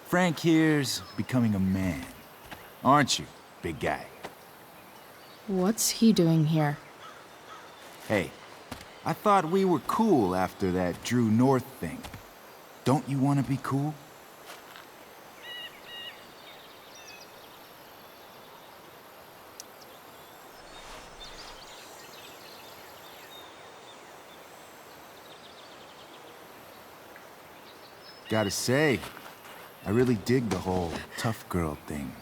Frank here's becoming a man. Aren't you, big guy? What's he doing here? Hey, I thought we were cool after that Drew North thing. Don't you want to be cool? Gotta say, I really dig the whole tough girl thing.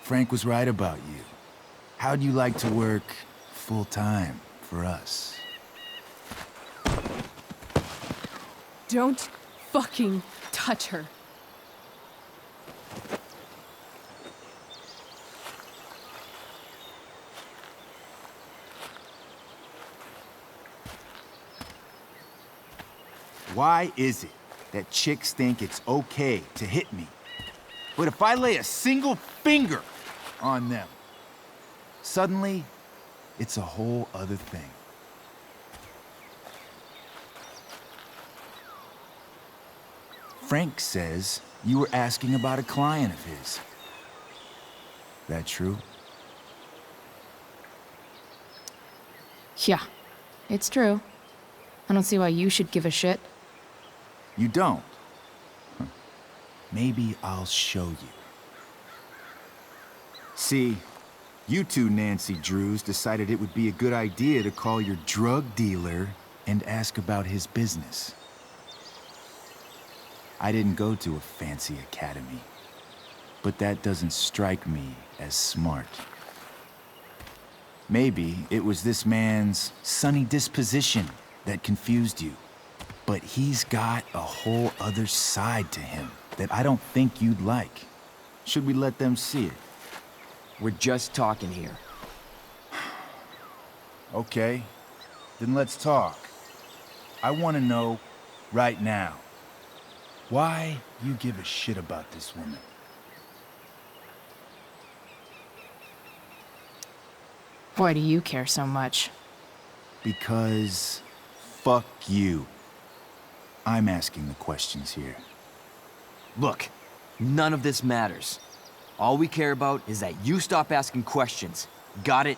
Frank was right about you. How'd you like to work full-time for us? Don't fucking touch her. Why is it that chicks think it's okay to hit me? But if I lay a single finger on them, suddenly, it's a whole other thing. Frank says you were asking about a client of his. That true? Yeah, it's true. I don't see why you should give a shit. You don't? Huh. Maybe I'll show you. See, you two Nancy Drews decided it would be a good idea to call your drug dealer and ask about his business. I didn't go to a fancy academy, but that doesn't strike me as smart. Maybe it was this man's sunny disposition that confused you, but he's got a whole other side to him that I don't think you'd like. Should we let them see it? We're just talking here. Okay, then let's talk. I want to know right now why you give a shit about this woman. Why do you care so much? Because fuck you. I'm asking the questions here. Look, none of this matters. All we care about is that you stop asking questions. Got it?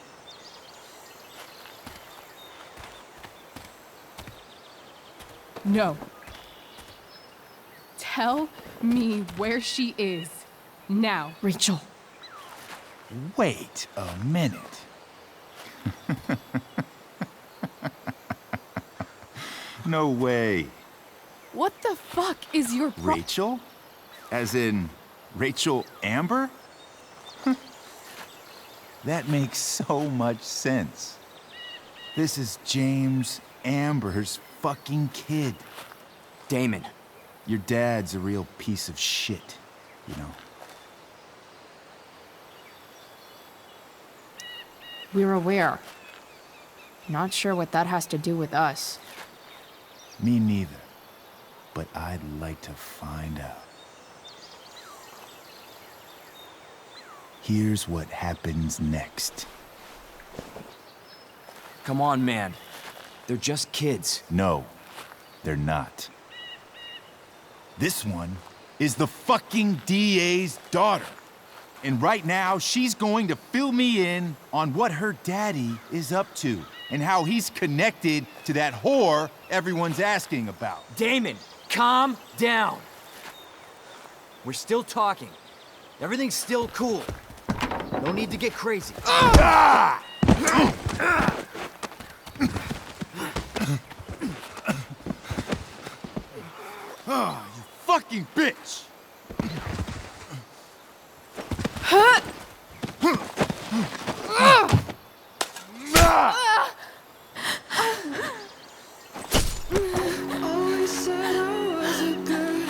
No. Tell me where she is. Now. Rachel. Wait a minute. No way. What the fuck is your Rachel? As in, Rachel Amber? That makes so much sense. This is James Amber's fucking kid. Damon. Your dad's a real piece of shit, you know. We're aware. Not sure what that has to do with us. Me neither. But I'd like to find out. Here's what happens next. Come on, man. They're just kids. No, they're not. This one is the fucking DA's daughter. And right now, she's going to fill me in on what her daddy is up to and how he's connected to that whore everyone's asking about. Damon, calm down. We're still talking. Everything's still cool. No need to get crazy. Ah! Oh, you fucking bitch!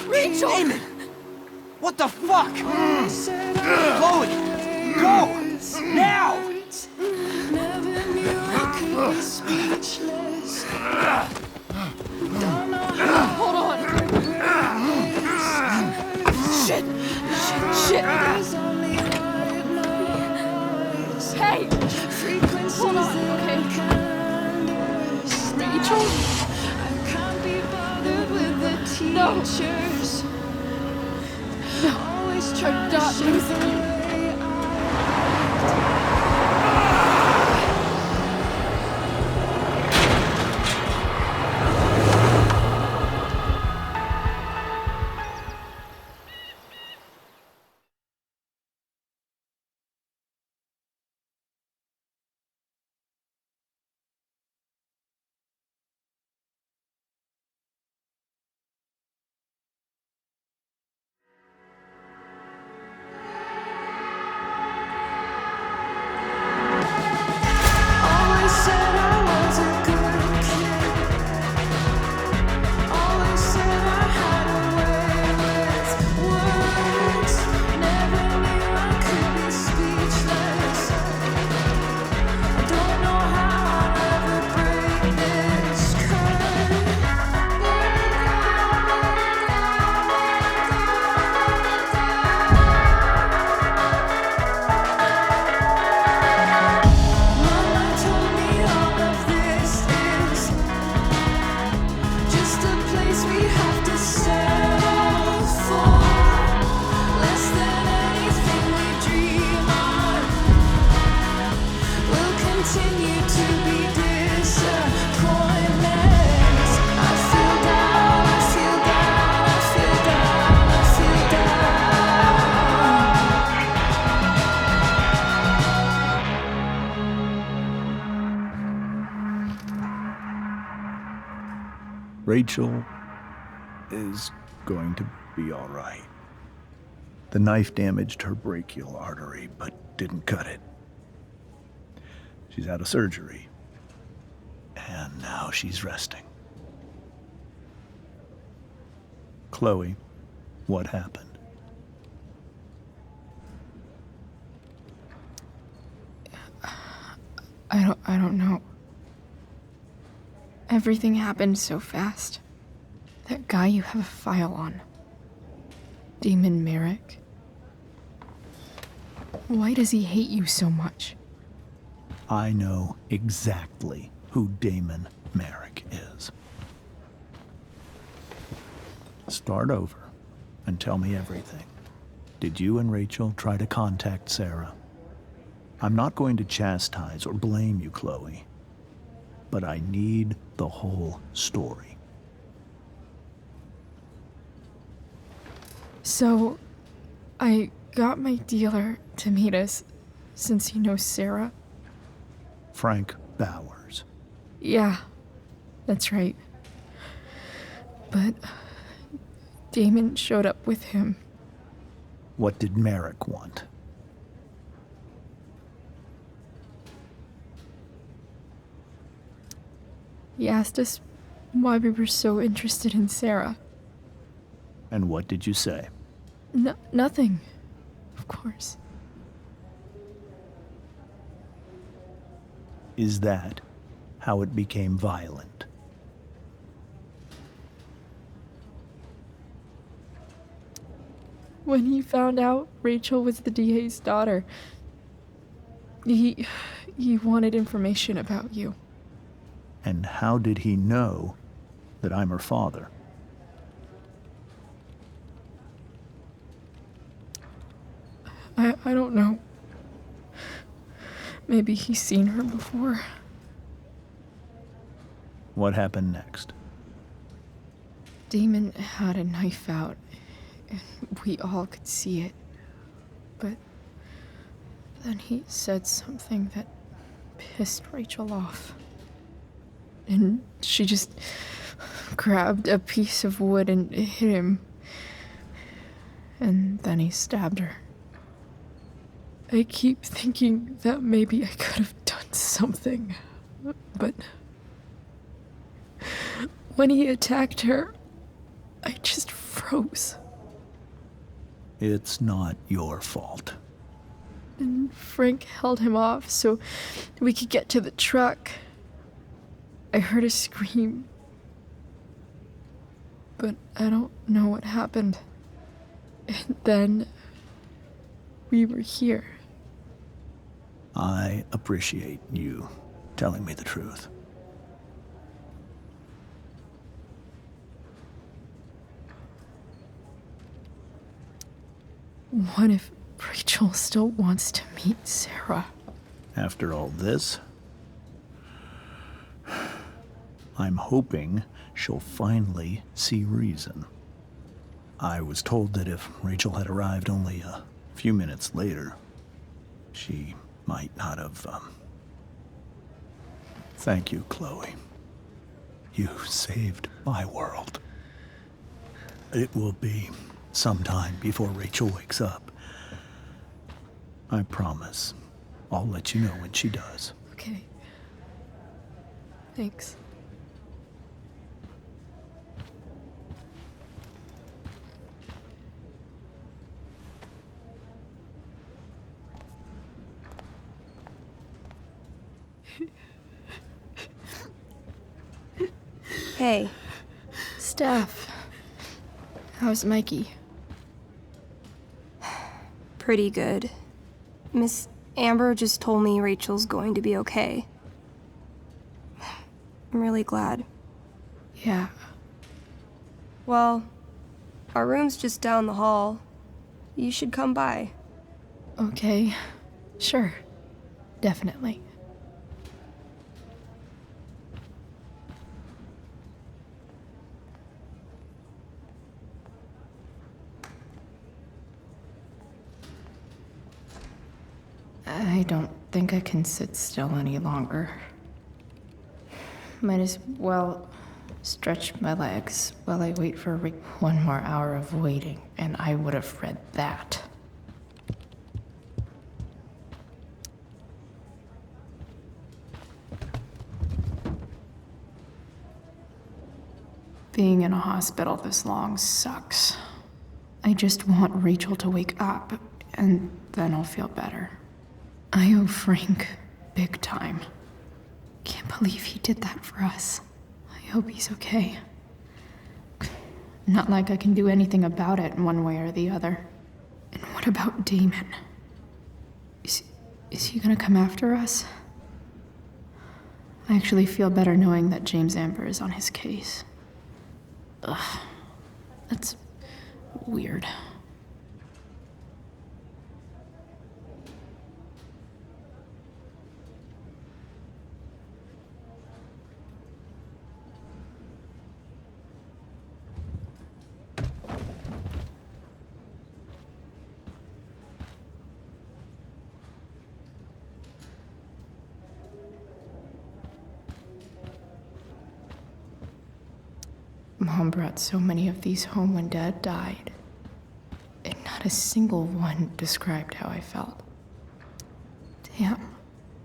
Rachel! Damon! What the fuck? Chloe! Go! Now! Never knew I could be speechless. Don't know Hey! Hold on, okay? Rachel? No! No, I'm not losing you. Rachel is going to be all right. The knife damaged her brachial artery, but didn't cut it. She's had a surgery, and now she's resting. Chloe, what happened? I don't know. Everything happened so fast. That guy you have a file on. Damon Merrick. Why does he hate you so much? I know exactly who Damon Merrick is. Start over and tell me everything. Did you and Rachel try to contact Sarah? I'm not going to chastise or blame you, Chloe, but I need the whole story. So, I got my dealer to meet us, since he knows Sarah. Frank Bowers. Yeah, that's right. But Damon showed up with him. What did Merrick want? He asked us why we were so interested in Sarah. And what did you say? Nothing, of course. Is that how it became violent? When he found out Rachel was the DA's daughter, he wanted information about you. And how did he know that I'm her father? I don't know. Maybe he's seen her before. What happened next? Damon had a knife out, and we all could see it. But then he said something that pissed Rachel off. And she just grabbed a piece of wood and hit him. And then he stabbed her. I keep thinking that maybe I could have done something, but when he attacked her, I just froze. It's not your fault. And Frank held him off so we could get to the truck. I heard a scream, but I don't know what happened. And then we were here. I appreciate you telling me the truth. What if Rachel still wants to meet Sarah? After all this, I'm hoping she'll finally see reason. I was told that if Rachel had arrived only a few minutes later, she might not have, Thank you, Chloe. You saved my world. It will be some time before Rachel wakes up. I promise. I'll let you know when she does. Okay. Thanks. Hey. Steph. How's Mikey? Pretty good. Miss Amber just told me Rachel's going to be okay. I'm really glad. Yeah. Well, our room's just down the hall. You should come by. Okay. Sure. Definitely. I don't think I can sit still any longer. Might as well stretch my legs while I wait for one more hour of waiting, and I would have read that. Being in a hospital this long sucks. I just want Rachel to wake up, and then I'll feel better. I owe Frank big time. Can't believe he did that for us. I hope he's okay. Not like I can do anything about it one way or the other. And what about Damon? Is he gonna come after us? I actually feel better knowing that James Amber is on his case. Ugh, that's weird. Mom brought so many of these home when Dad died, and not a single one described how I felt. Damn,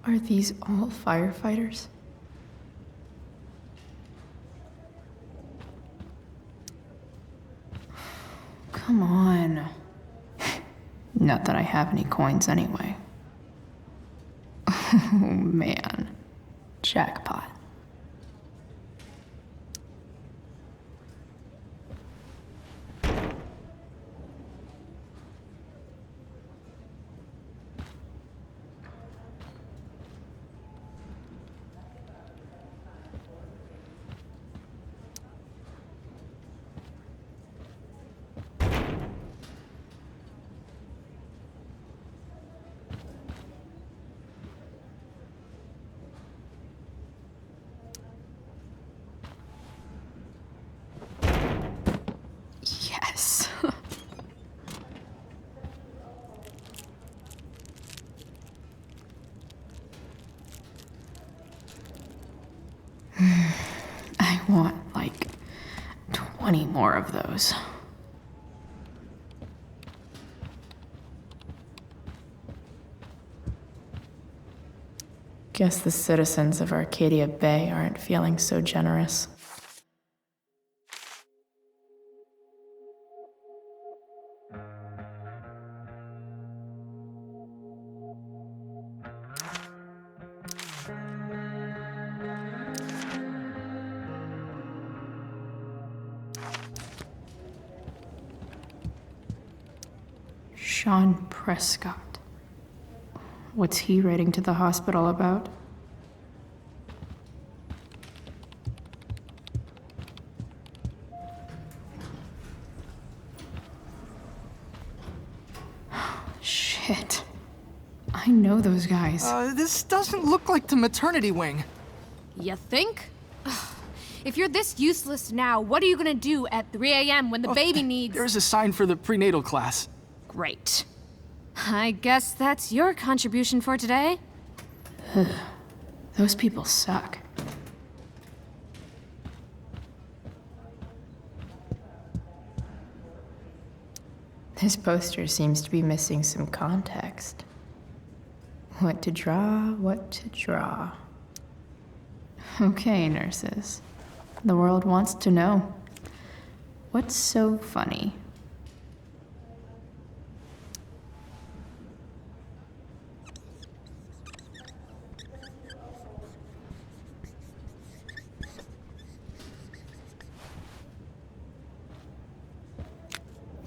are these all firefighters? Come on. Not that I have any coins anyway. Oh man, jackpot. Yes. I want like 20 more of those. Guess the citizens of Arcadia Bay aren't feeling so generous. Sean Prescott. What's he writing to the hospital about? Shit. I know those guys. This doesn't look like the maternity wing. You think? If you're this useless now, what are you gonna do at 3 a.m. when the baby needs... There's a sign for the prenatal class. Great. I guess that's your contribution for today. Those people suck. This poster seems to be missing some context. What to draw, what to draw. Okay, nurses. The world wants to know. What's so funny?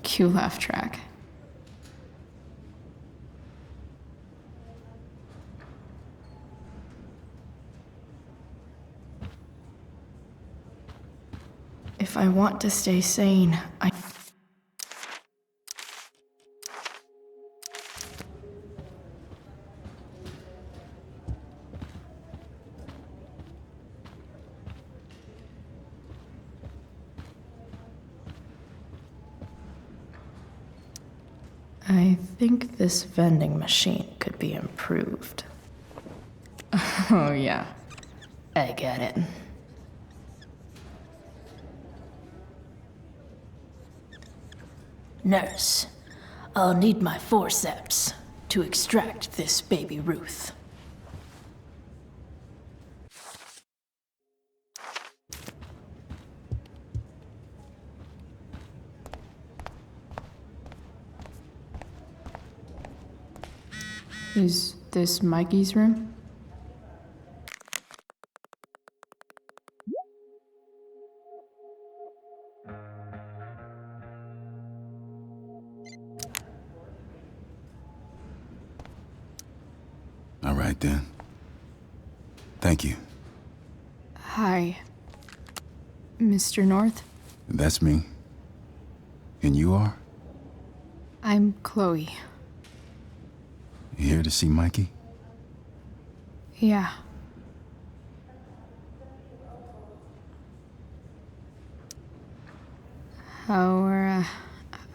Cue laugh track. If I want to stay sane, I think this vending machine could be improved. Oh yeah, I get it. Nurse, I'll need my forceps to extract this baby Ruth. Is this Mikey's room? All right, then. Thank you. Hi, Mr. North. That's me. And you are? I'm Chloe. You here to see Mikey? Yeah. How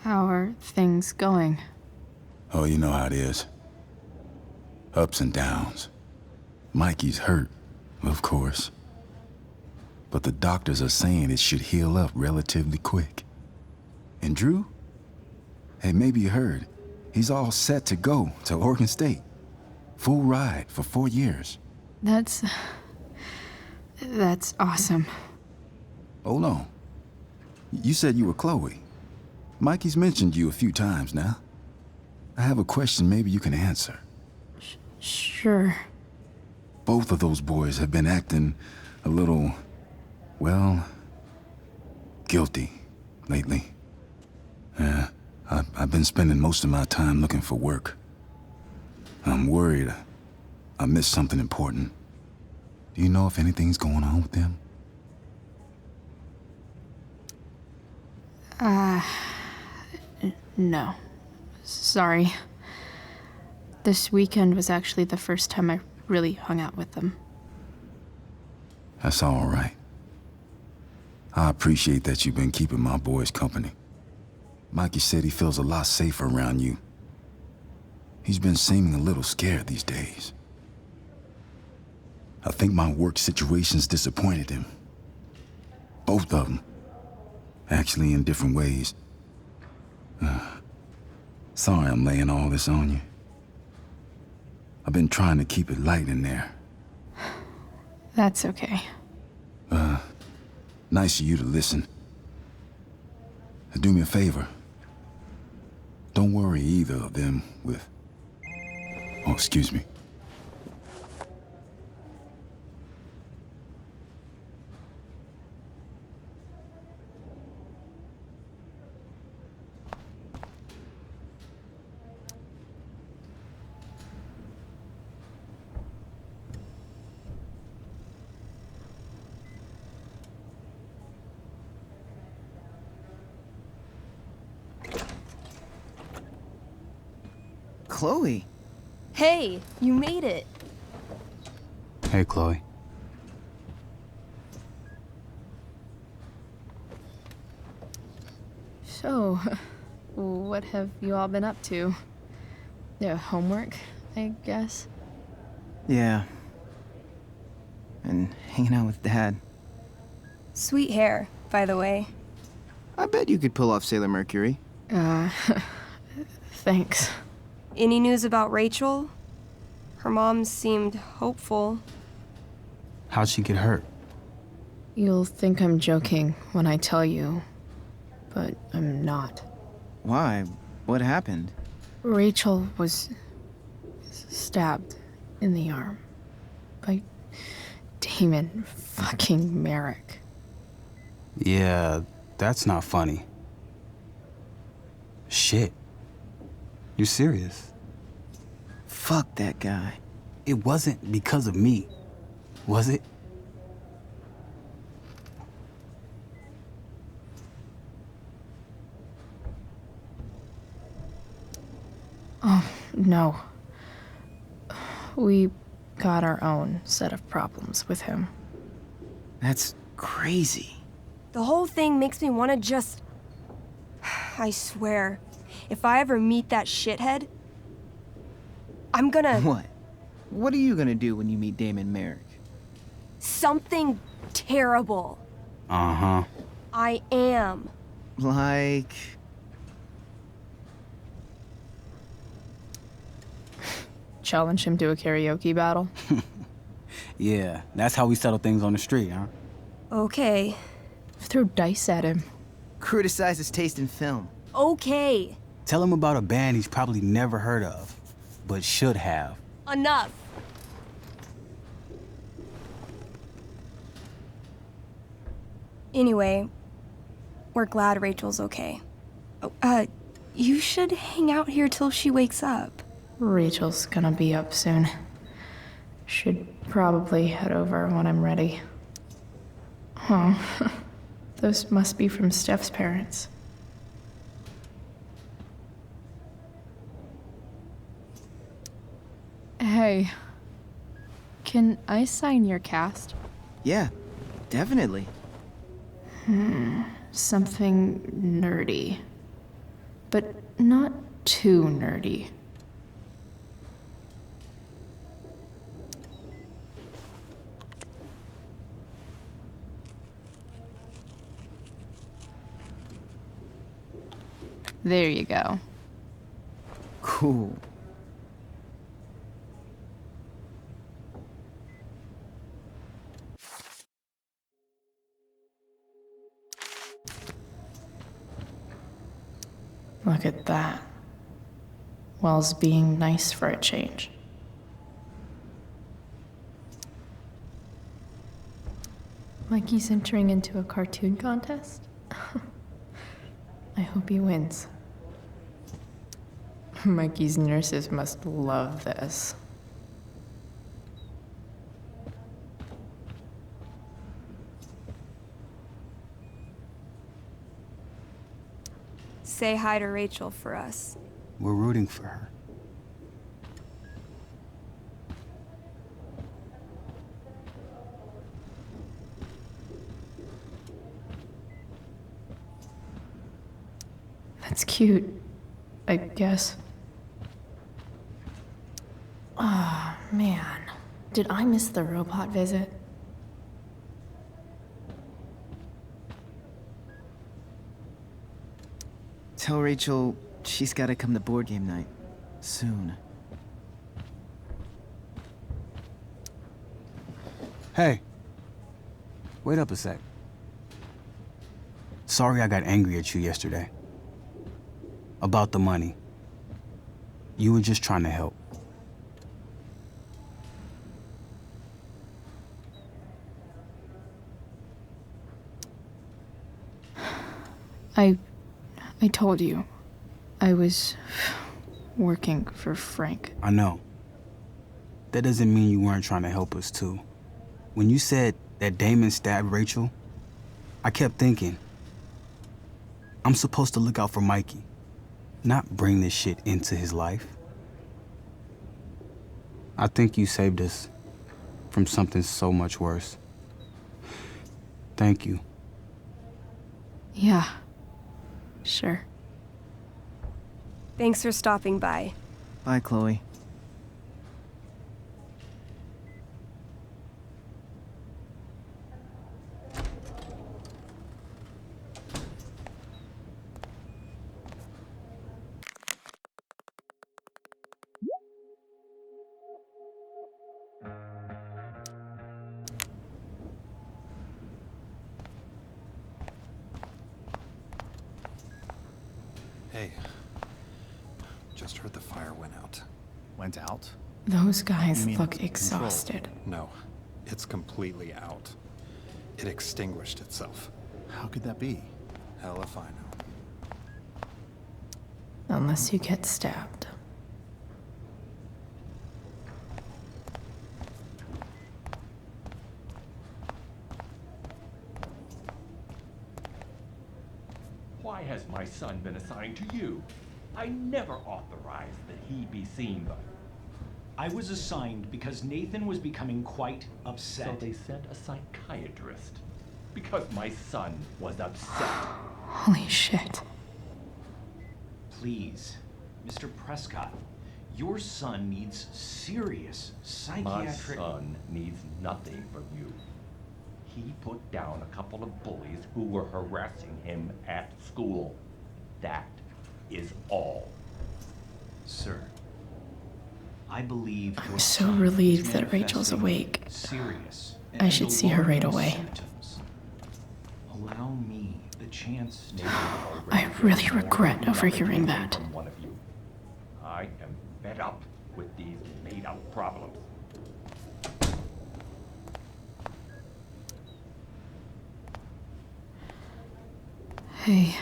are things going? Oh, you know how it is. Ups and downs. Mikey's hurt, of course. But the doctors are saying it should heal up relatively quick. And Drew? Hey, maybe you heard. He's all set to go to Oregon State. Full ride for 4 years. That's awesome. Hold on. You said you were Chloe. Mikey's mentioned you a few times now. I have a question maybe you can answer. Sure. Both of those boys have been acting a little, well, guilty lately. I've been spending most of my time looking for work. I'm worried I missed something important. Do you know if anything's going on with them? No. Sorry. This weekend was actually the first time I really hung out with them. That's all right. I appreciate that you've been keeping my boys company. Mikey said he feels a lot safer around you. He's been seeming a little scared these days. I think my work situation's disappointed him. Both of them. Actually, in different ways. Sorry I'm laying all this on you. I've been trying to keep it light in there. That's okay. Nice of you to listen. Do me a favor. Don't worry either of them with... Oh, excuse me. Chloe. Hey, you made it. Hey, Chloe. So, what have you all been up to? Homework, I guess? Yeah. And hanging out with Dad. Sweet hair, by the way. I bet you could pull off Sailor Mercury. Thanks. Any news about Rachel? Her mom seemed hopeful. How'd she get hurt? You'll think I'm joking when I tell you, but I'm not. Why? What happened? Rachel was stabbed in the arm by Damon fucking Merrick. Yeah, that's not funny. Shit. You serious? Fuck that guy. It wasn't because of me, was it? Oh, no. We got our own set of problems with him. That's crazy. The whole thing makes me want to just... I swear, if I ever meet that shithead, I'm gonna... What? What are you gonna do when you meet Damon Merrick? Something terrible. Uh-huh. I am. Like... Challenge him to a karaoke battle? Yeah, that's how we settle things on the street, huh? Okay. Throw dice at him. Criticize his taste in film. Okay. Tell him about a band he's probably never heard of, but should have. Enough. Anyway, we're glad Rachel's okay. You should hang out here till she wakes up. Rachel's gonna be up soon. Should probably head over when I'm ready. Huh. Those must be from Steph's parents. Hey, can I sign your cast? Yeah, definitely. Something nerdy. But not too nerdy. There you go. Cool. Look at that. Wells being nice for a change. Mikey's entering into a cartoon contest? I hope he wins. Mikey's nurses must love this. Say hi to Rachel for us. We're rooting for her. That's cute, I guess. Ah, man. Did I miss the robot visit? Tell Rachel she's gotta come to board game night. Soon. Hey. Wait up a sec. Sorry I got angry at you yesterday. About the money. You were just trying to help. I told you. I was working for Frank. I know. That doesn't mean you weren't trying to help us too. When you said that Damon stabbed Rachel, I kept thinking, I'm supposed to look out for Mikey, not bring this shit into his life. I think you saved us from something so much worse. Thank you. Yeah. Sure. Thanks for stopping by. Bye, Chloe. Hey, just heard the fire went out. Went out? Those You guys mean look control? exhausted. No, it's completely out. It extinguished itself. How could that be? Hell if I know. Unless you get stabbed. Why has my son been assigned to you? I never authorized that he be seen by. I was assigned because Nathan was becoming quite upset. So they sent a psychiatrist. Because my son was upset. Holy shit. Please, Mr. Prescott, your son needs serious psychiatric... My son needs nothing from you. He put down a couple of bullies who were harassing him at school. That is all. Sir, I believe I'm your so son relieved is that Rachel's manifesting awake. Serious. I should see her right away. Symptoms. Allow me the chance. I really regret overhearing that. From one of you. I am fed up with these made-up problems. Hey.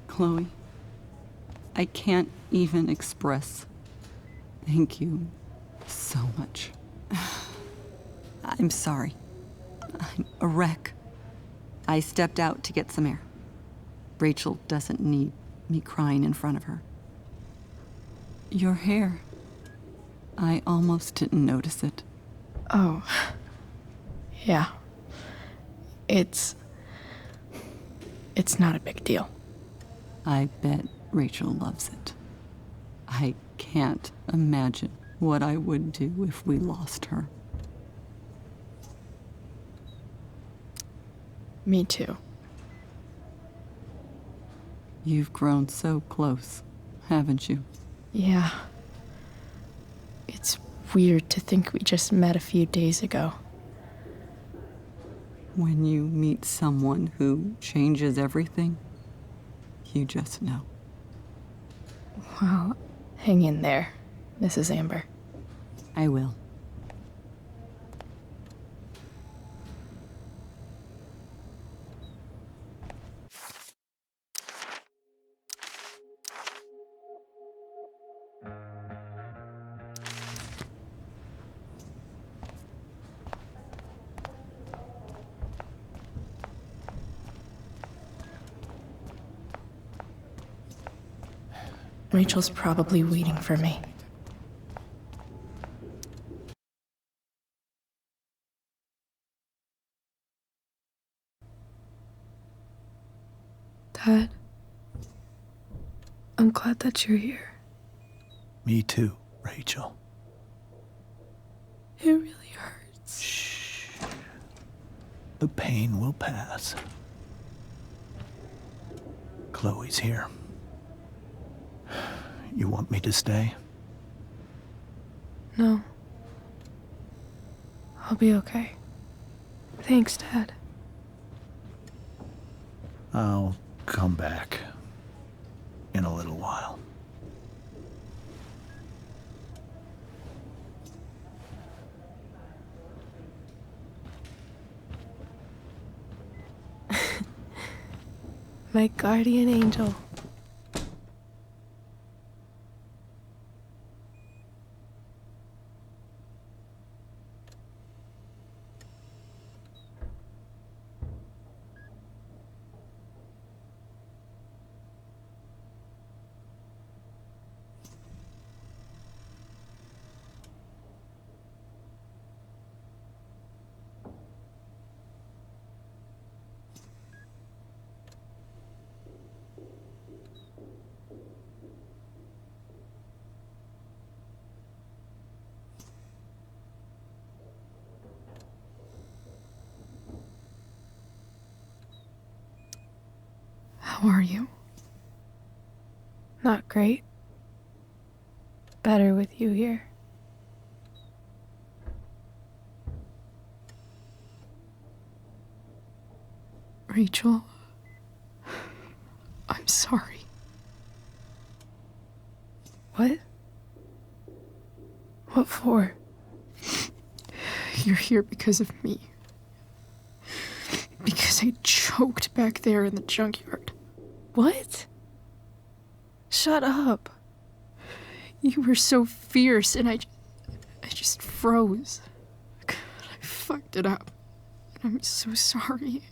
Chloe, I can't even express thank you so much. I'm sorry. I'm a wreck. I stepped out to get some air. Rachel doesn't need me crying in front of her. Your hair. I almost didn't notice it. Oh. Yeah. It's not a big deal. I bet Rachel loves it. I can't imagine what I would do if we lost her. Me too. You've grown so close, haven't you? Yeah. It's weird to think we just met a few days ago. When you meet someone who changes everything, you just know. Well, hang in there, Mrs. Amber. I will. Rachel's probably waiting for me. Dad, I'm glad that you're here. Me too, Rachel. It really hurts. Shh. The pain will pass. Chloe's here. You want me to stay? No. I'll be okay. Thanks, Dad. I'll come back in a little while. My guardian angel. How are you? Not great. Better with you here. Rachel, I'm sorry. What? What for? You're here because of me. Because I choked back there in the junkyard. What? Shut up. You were so fierce and I just froze. God, I fucked it up. And I'm so sorry.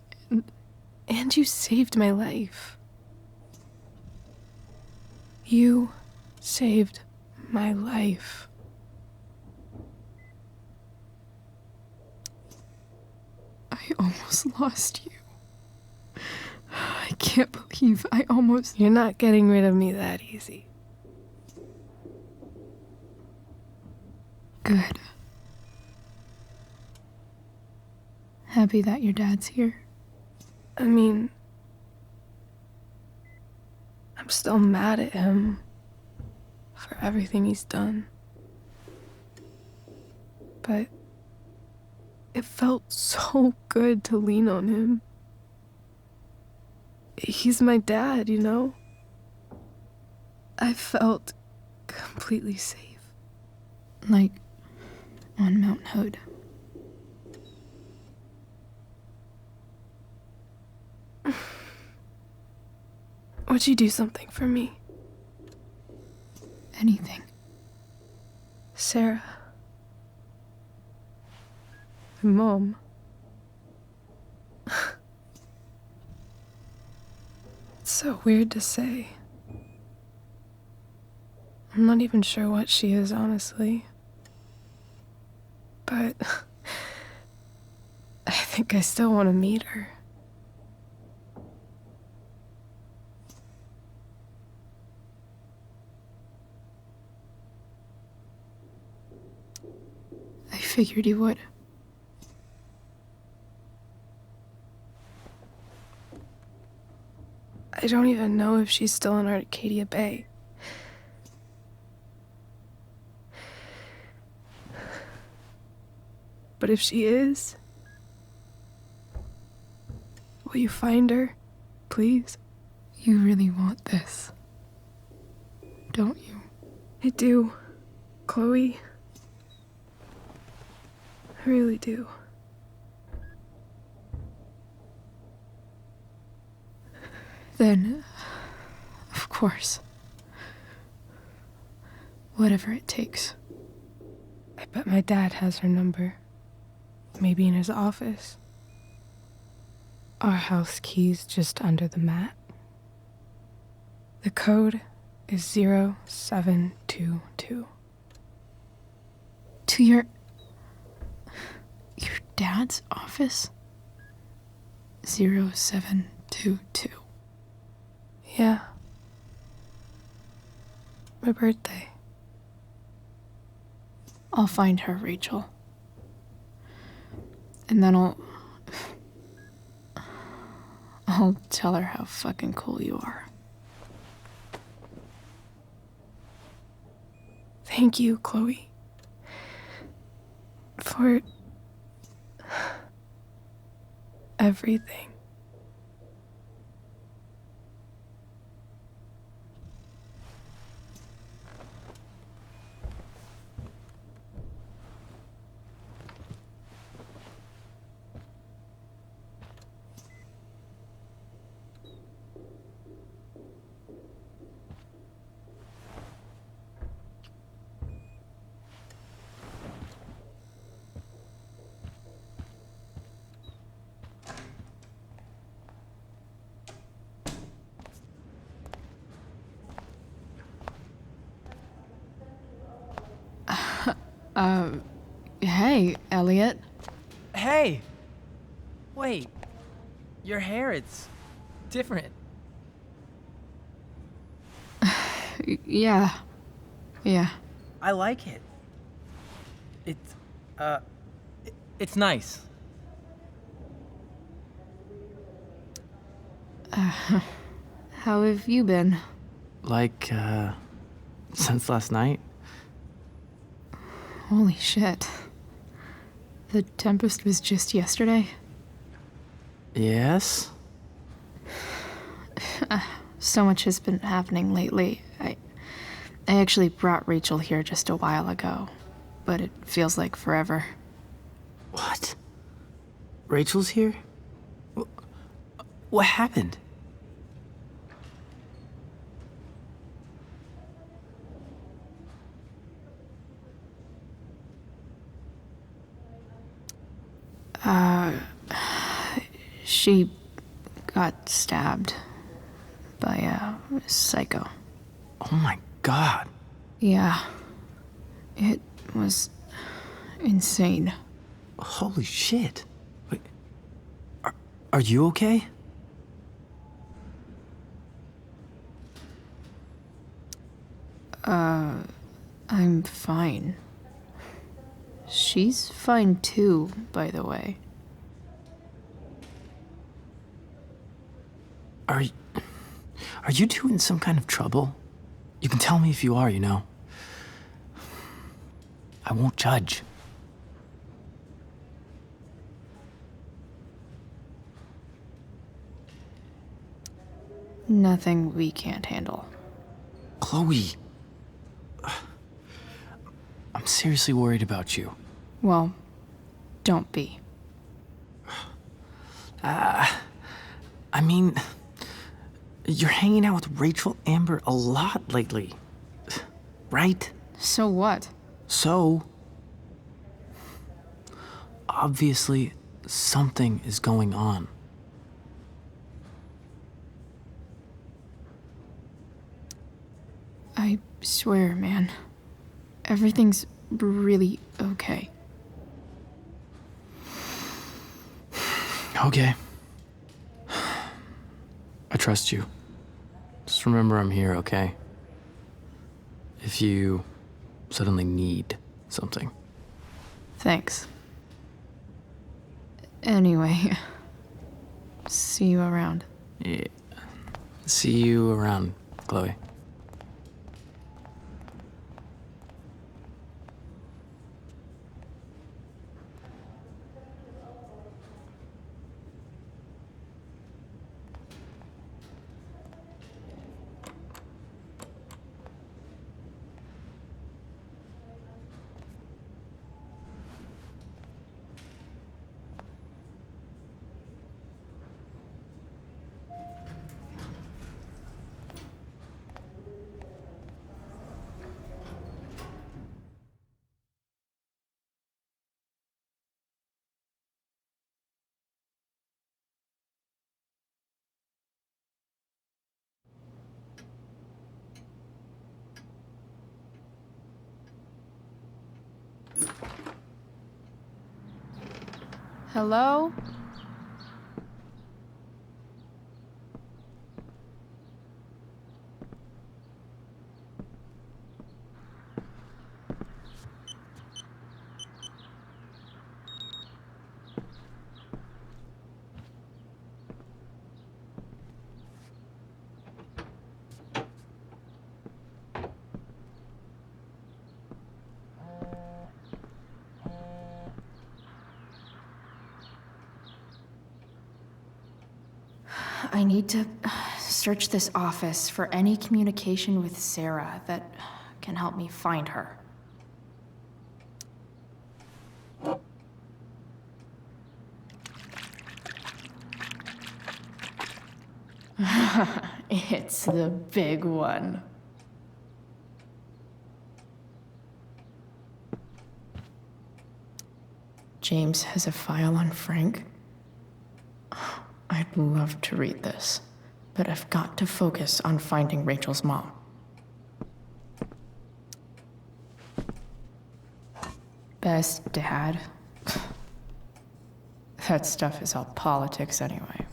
And you saved my life. You saved my life. I almost lost you. I can't believe I almost... You're not getting rid of me that easy. Good. Happy that your dad's here. I mean, I'm still mad at him for everything he's done. But it felt so good to lean on him. He's my dad, you know? I felt completely safe. Like on Mount Hood. Would you do something for me? Anything. Sarah. My mom. It's so weird to say. I'm not even sure what she is, honestly. But I think I still want to meet her. I figured you would. I don't even know if she's still in Arcadia Bay. But if she is, will you find her, please? You really want this, don't you? I do, Chloe. I really do. Then, of course, whatever it takes. I bet my dad has her number. Maybe in his office. Our house key's just under the mat. The code is 0722. To your dad's office? 0722. Yeah. My birthday. I'll find her, Rachel. And then I'll tell her how fucking cool you are. Thank you, Chloe. For everything. Hey, Elliot. Hey! Wait. Your hair, it's different. Yeah. I like it. It's nice. How have you been? Like, since last night? Holy shit. The Tempest was just yesterday? Yes? So much has been happening lately. I actually brought Rachel here just a while ago, but it feels like forever. What? Rachel's here? What happened? She got stabbed by a psycho. Oh my god. Yeah. It was insane. Holy shit. Wait, are you okay? I'm fine. She's fine too, by the way. Are you two in some kind of trouble? You can tell me if you are, you know. I won't judge. Nothing we can't handle. Chloe. I'm seriously worried about you. Well, don't be. I mean, you're hanging out with Rachel Amber a lot lately, right? So what? So, obviously, something is going on. I swear, man. Everything's really okay. Okay. I trust you. Just remember I'm here, okay? If you suddenly need something. Thanks. Anyway, see you around. Yeah. See you around, Chloe. Hello? I need to search this office for any communication with Sarah that can help me find her. It's the big one. James has a file on Frank. I'd love to read this, but I've got to focus on finding Rachel's mom. Best dad? That stuff is all politics anyway.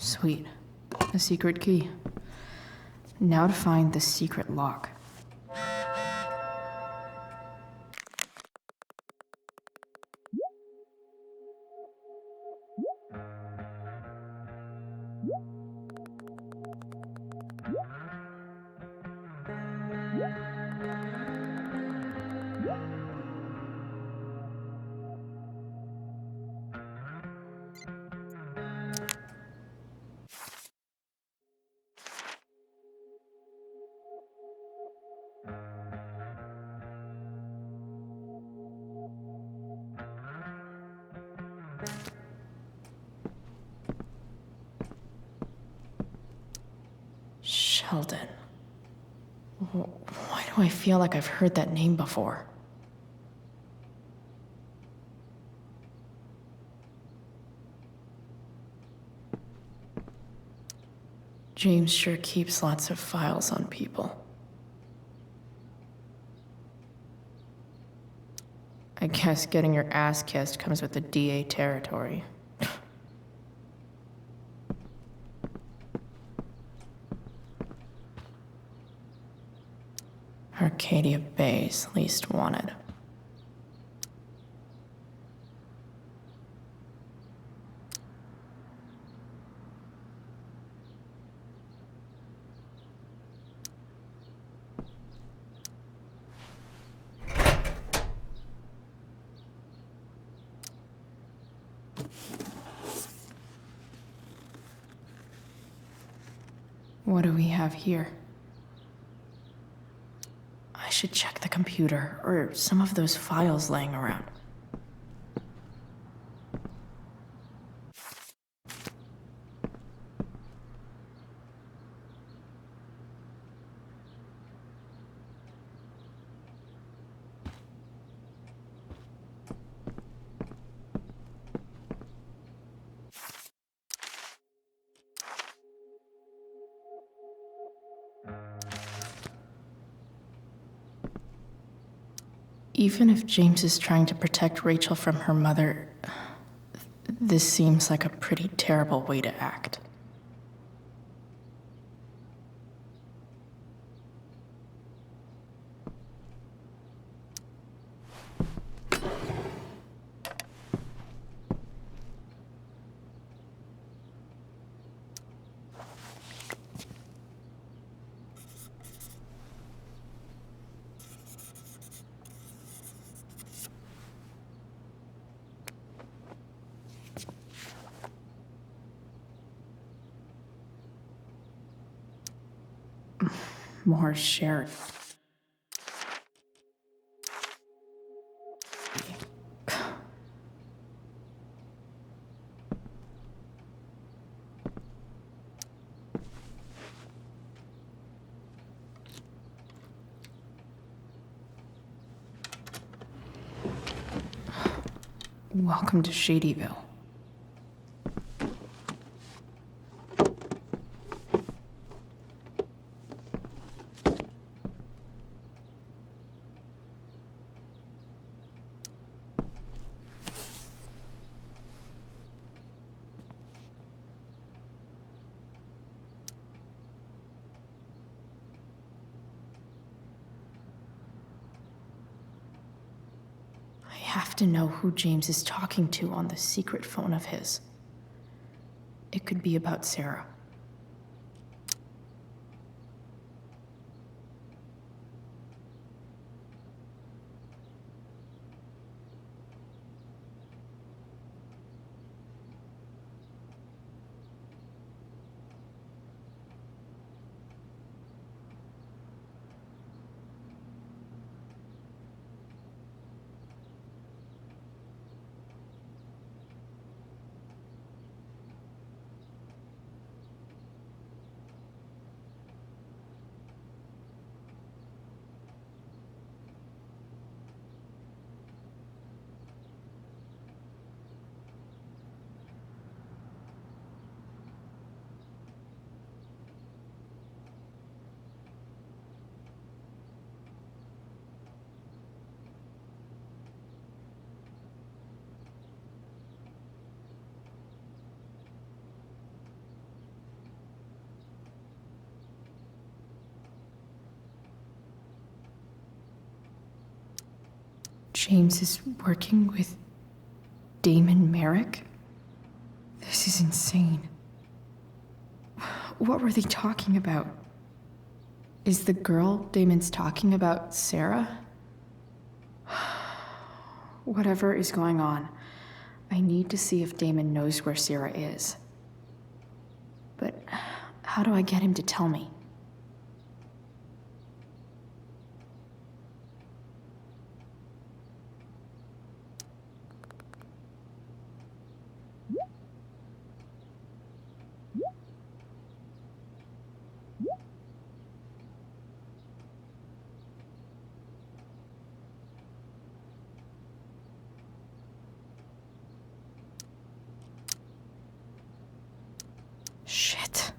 Sweet. A secret key. Now to find the secret lock. Sheldon. Why do I feel like I've heard that name before? James sure keeps lots of files on people. I guess getting your ass kissed comes with the DA territory. Arcadia Bay's least wanted. What do we have here? I should check the computer, or some of those files laying around. Even if James is trying to protect Rachel from her mother, this seems like a pretty terrible way to act. More shared. Welcome to Shadyville. I have to know who James is talking to on the secret phone of his. It could be about Sarah. James is working with Damon Merrick? This is insane. What were they talking about? Is the girl Damon's talking about Sarah? Whatever is going on, I need to see if Damon knows where Sarah is. But how do I get him to tell me? Shit.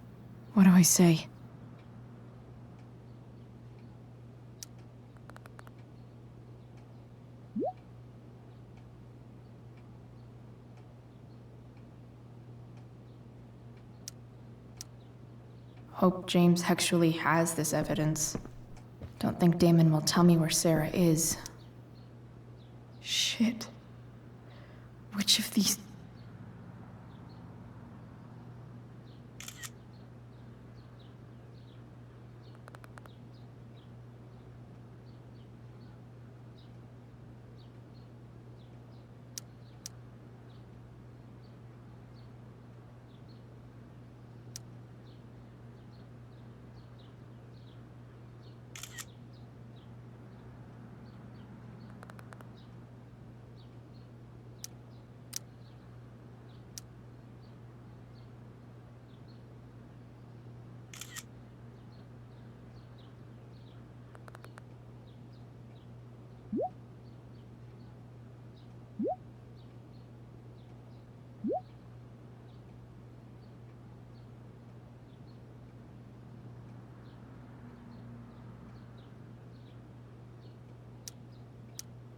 What do I say? Hope James actually has this evidence. Don't think Damon will tell me where Sarah is. Shit. Which of these...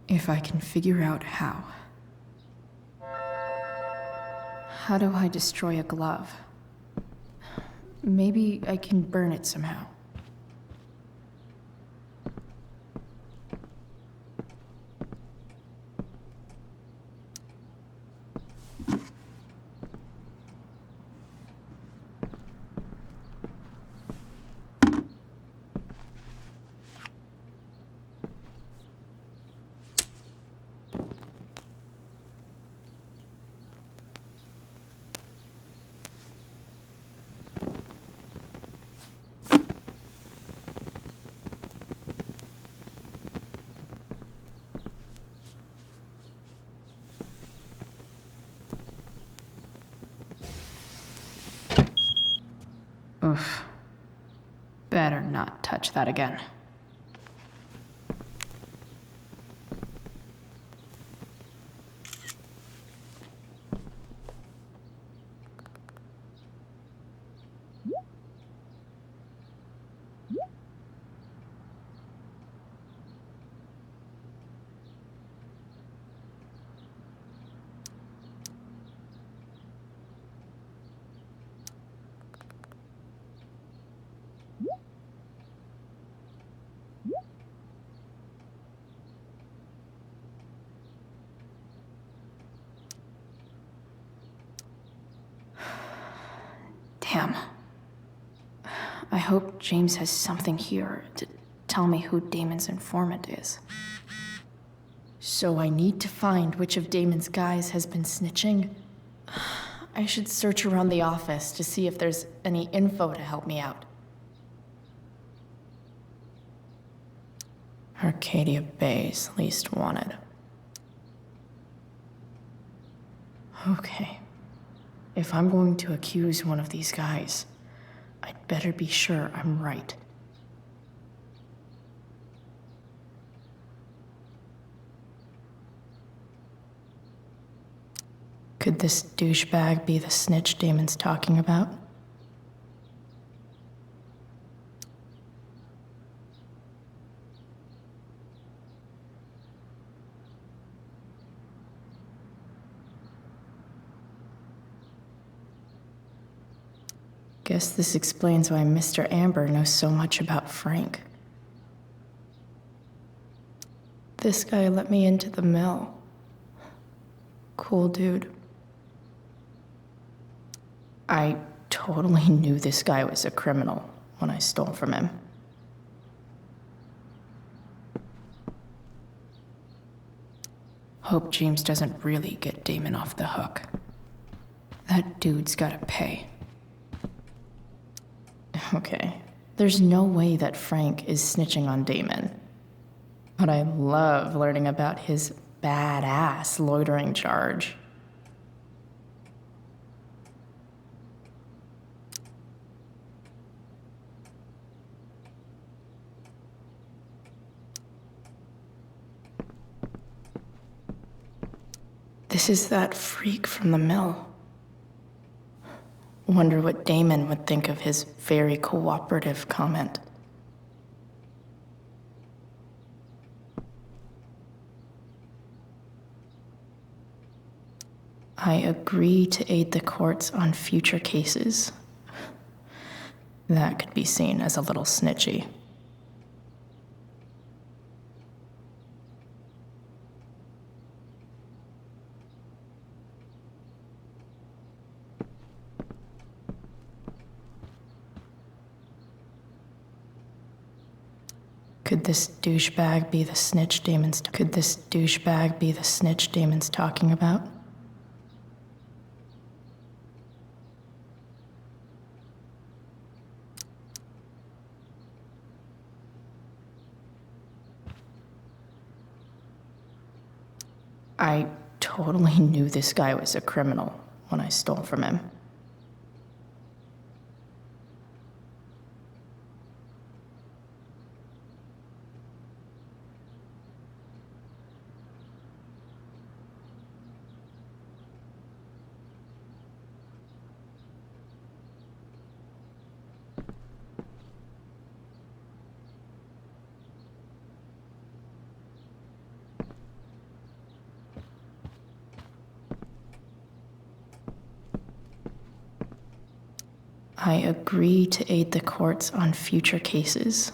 If I can figure out how. How do I destroy a glove? Maybe I can burn it somehow. Oof. Better not touch that again. Damn. I hope James has something here to tell me who Damon's informant is. So I need to find which of Damon's guys has been snitching. I should search around the office to see if there's any info to help me out. Arcadia Bay's least wanted. Okay. If I'm going to accuse one of these guys, I'd better be sure I'm right. Could this douchebag be the snitch Damon's talking about? Guess this explains why Mr. Amber knows so much about Frank. This guy let me into the mill. Cool dude. I totally knew this guy was a criminal when I stole from him. Hope James doesn't really get Damon off the hook. That dude's gotta pay. Okay, there's no way that Frank is snitching on Damon. But I love learning about his badass loitering charge. This is that freak from the mill. Wonder what Damon would think of his very cooperative comment. I agree to aid the courts on future cases. That could be seen as a little snitchy. Could this douchebag be the snitch Damon's talking about? I totally knew this guy was a criminal when I stole from him. I agree to aid the courts on future cases.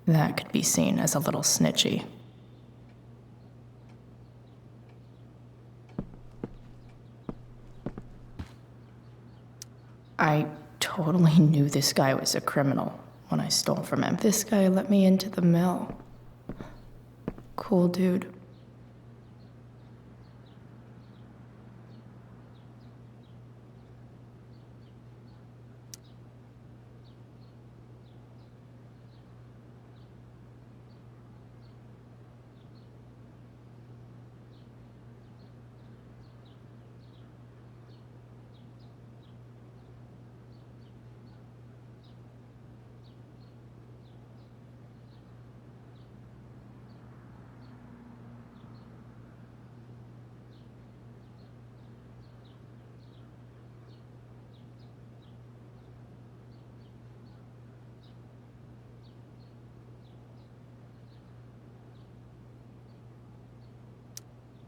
That could be seen as a little snitchy. I totally knew this guy was a criminal when I stole from him. This guy let me into the mill. Cool dude.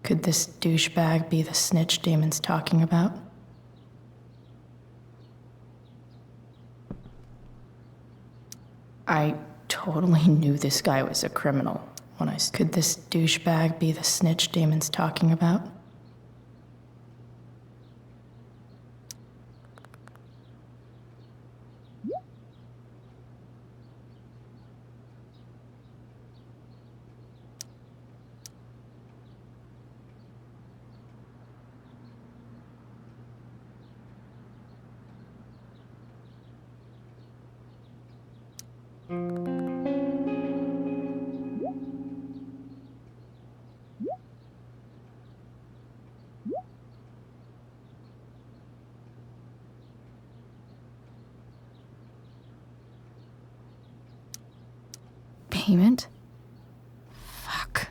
Could this douchebag be the snitch Damon's talking about? I totally knew this guy was a criminal when I... Could this douchebag be the snitch Damon's talking about? Payment? Fuck.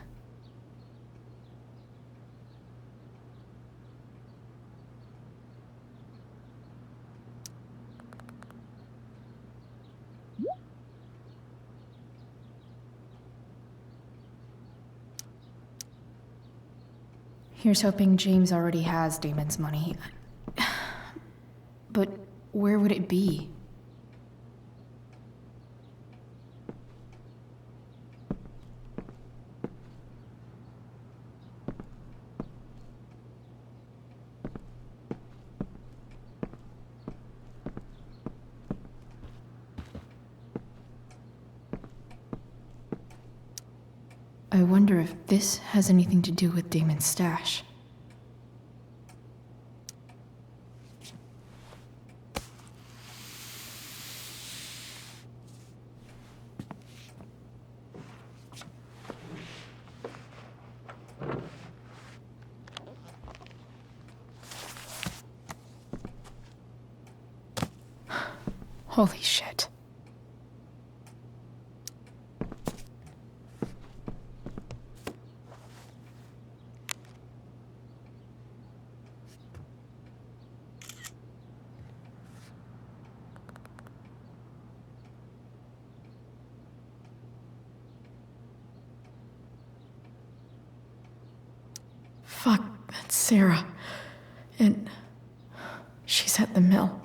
Here's hoping James already has Damon's money. But where would it be? I wonder if this has anything to do with Damon's stash. Holy shit. Fuck, that's Sarah. And she's at the mill.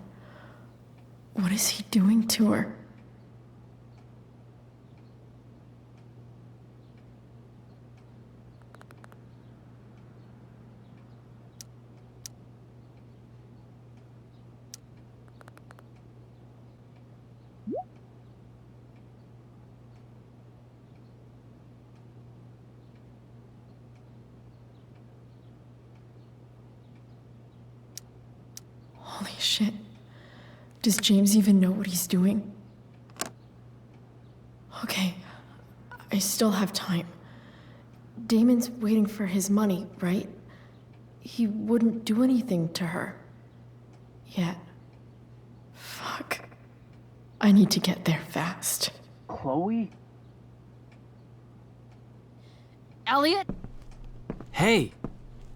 What is he doing to her? Holy shit. Does James even know what he's doing? Okay, I still have time. Damon's waiting for his money, right? He wouldn't do anything to her. Yet. Fuck. I need to get there fast. Chloe? Elliot? Hey!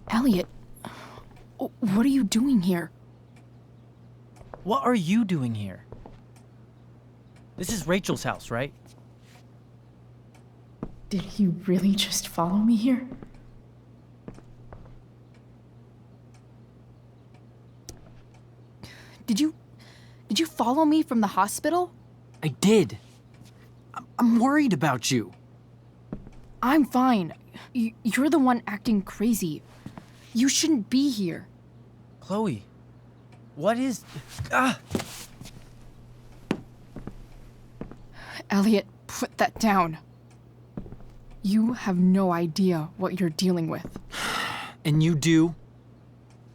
Elliot, what are you doing here? What are you doing here? This is Rachel's house, right? Did he really just follow me here? Did you follow me from the hospital? I did. I'm worried about you. I'm fine. You're the one acting crazy. You shouldn't be here. Chloe, what is... Ah! Elliot, put that down. You have no idea what you're dealing with. And you do?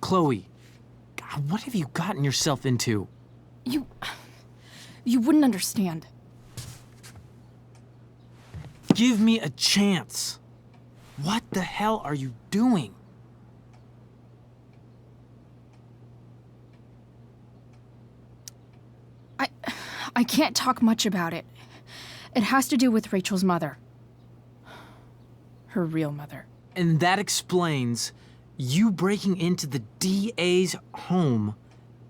Chloe, God, what have you gotten yourself into? You wouldn't understand. Give me a chance. What the hell are you doing? I can't talk much about it. It has to do with Rachel's mother. Her real mother. And that explains you breaking into the DA's home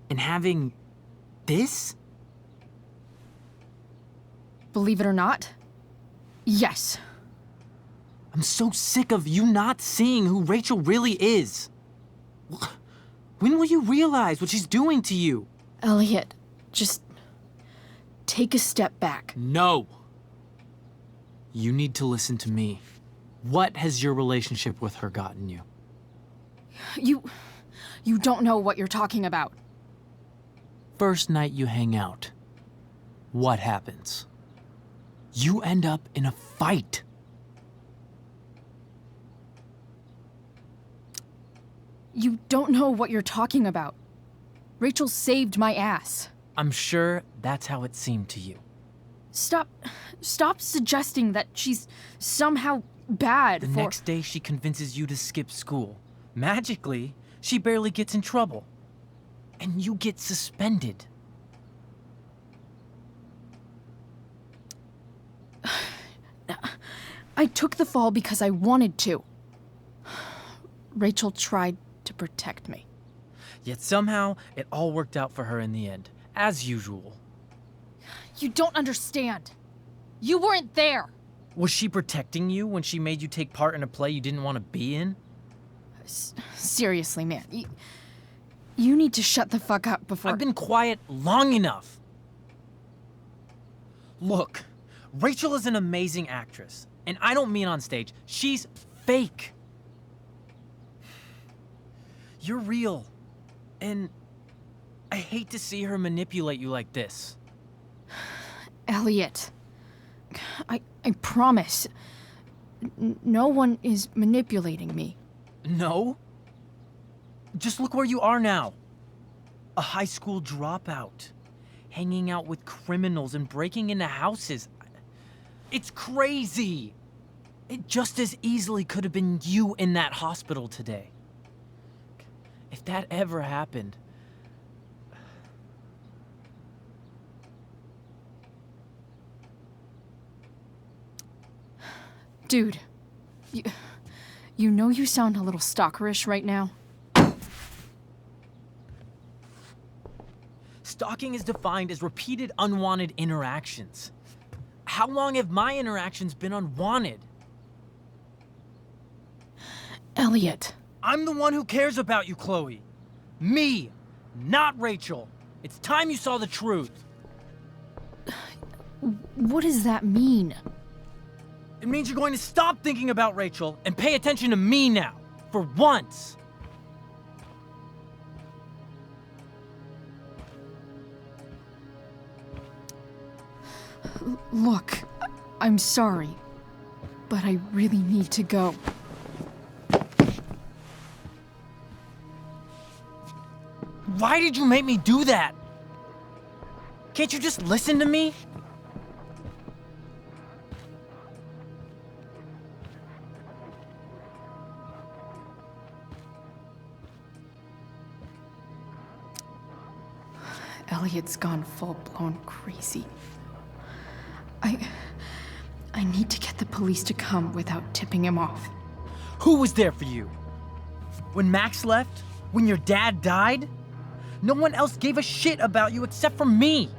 and having this? Believe it or not, yes. I'm so sick of you not seeing who Rachel really is. When will you realize what she's doing to you? Elliot, just take a step back. No. You need to listen to me. What has your relationship with her gotten you? You don't know what you're talking about. First night you hang out, what happens? You end up in a fight. You don't know what you're talking about. Rachel saved my ass. I'm sure that's how it seemed to you. Stop suggesting that she's somehow bad The next day she convinces you to skip school. Magically, she barely gets in trouble. And you get suspended. I took the fall because I wanted to. Rachel tried to protect me. Yet somehow, it all worked out for her in the end, as usual. You don't understand. You weren't there. Was she protecting you when she made you take part in a play you didn't want to be in? Seriously, man. You need to shut the fuck up before... I've been quiet long enough. Look, Rachel is an amazing actress. And I don't mean on stage. She's fake. You're real. And I hate to see her manipulate you like this. Elliot, I promise. No one is manipulating me. No? Just look where you are now. A high school dropout. Hanging out with criminals and breaking into houses. It's crazy! It just as easily could have been you in that hospital today. If that ever happened... Dude, you know you sound a little stalkerish right now. Stalking is defined as repeated unwanted interactions. How long have my interactions been unwanted? Elliot. I'm the one who cares about you, Chloe. Me, not Rachel. It's time you saw the truth. What does that mean? It means you're going to stop thinking about Rachel and pay attention to me now, for once. Look, I'm sorry, but I really need to go. Why did you make me do that? Can't you just listen to me? Elliot's gone full-blown crazy. I need to get the police to come without tipping him off. Who was there for you? When Max left? When your dad died? No one else gave a shit about you except for me.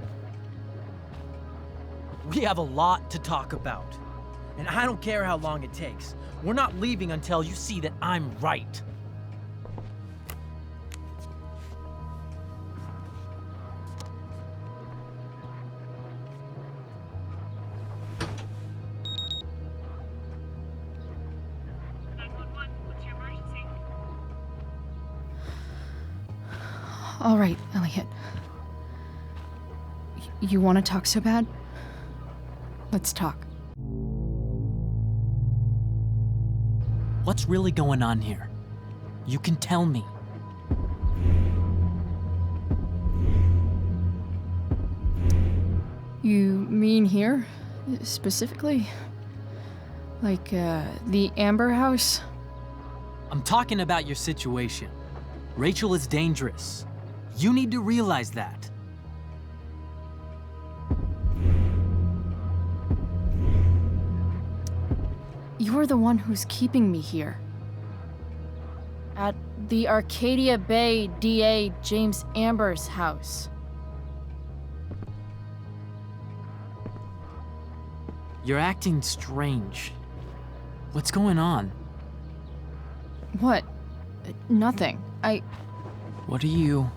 We have a lot to talk about. And I don't care how long it takes. We're not leaving until you see that I'm right. All right, Elliot. You want to talk so bad? Let's talk. What's really going on here? You can tell me. You mean here? Specifically? Like, the Amber House? I'm talking about your situation. Rachel is dangerous. You need to realize that. You're the one who's keeping me here. At the Arcadia Bay DA James Amber's house. You're acting strange. What's going on? What? Nothing. What are you...